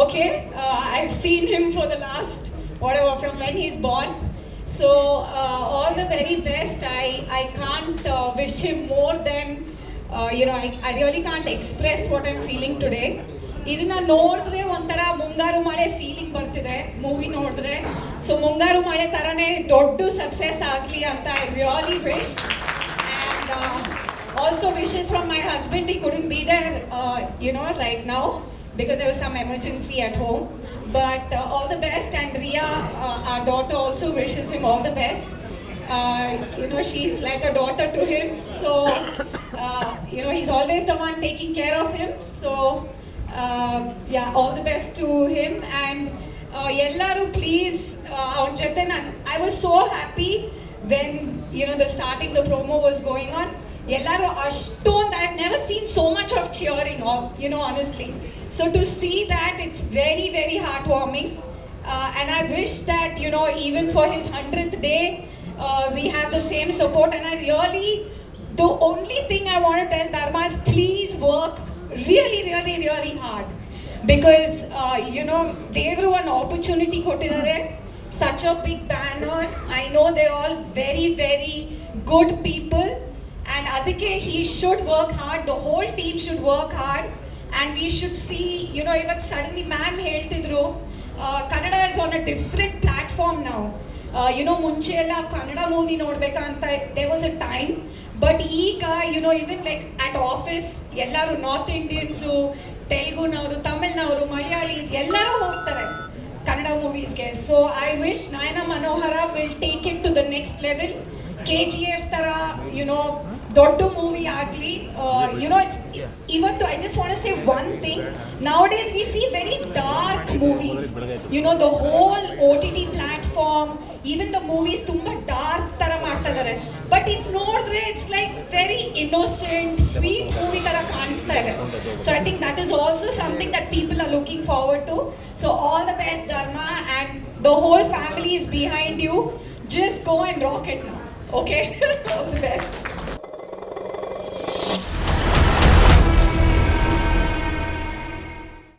okay, I have seen him for the last whatever from when he's born. So all the very best. I can't wish him more than I really can't express what I'm feeling today. ಇದನ್ನ ನೋಡಿದ್ರೆ ಒಂಥರ ಮುಂಗಾರು ಮಳೆ feeling ಬರ್ತಿದೆ movie ನೋಡಿದ್ರೆ. So ಮುಂಗಾರು ಮಳೆ ಥರನೇ ದೊಡ್ಡ ಸಕ್ಸಸ್ ಆಗಲಿ ಅಂತ I really wish. And also wishes from my husband. He couldn't be there right now because there was some emergency at home. But all the best. And Riya, our daughter, also wishes him all the best. She's like a daughter to him. So, he's always the one taking care of him. So, all the best to him. And yellaru please, I was so happy when, the starting, the promo was going on. Yellaru ashtond, I've never seen so much of cheering, honestly. So to see that, it's very, very heartwarming. And I wish that, even for his 100th day, we have the same support. And the only thing I want to tell Dharma is please work really, really, really hard. Because, Devru an opportunity kottidare, such a big banner. I know they're all very, very good people. And adike he should work hard. The whole team should work hard. And we should see, even suddenly ma'am ಹೇಳ್ತಿದ್ರು, Kannada is on a different platform now. ಮುಂಚೆ ಎಲ್ಲ Kannada movie ನೋಡ್ಬೇಕಂತ there was a time. But ಈಗ, even like at office, ಎಲ್ಲರೂ north Indians, ತೆಲುಗುನವರು, ತಮಿಳ್ನವರು, ಮಲಯಾಳೀಸ್ ಎಲ್ಲರೂ ಹೋಗ್ತಾರೆ ಕನ್ನಡ ಮೂವೀಸ್ಗೆ. So I wish Nayana Manohara will take it to the next level. KGF ಥರ, ದೊಡ್ಡ ಮೂವಿ ಆಗಲಿ. ಇವತ್ತು I just want to say one thing. Nowadays we see very dark movies. The whole OTT platform, even the movies ತುಂಬ dark ಥರ ಮಾಡ್ತಾ ಇದ್ದಾರೆ. But ಇದು ನೋಡಿದ್ರೆ it's like very innocent, sweet movie ಥರ ಕಾಣಿಸ್ತಾ ಇದೆ. So I think that is also something that people are looking forward to. So all the best Dharma, and the whole family is behind you. Just go and rock it now. Okay? All the best.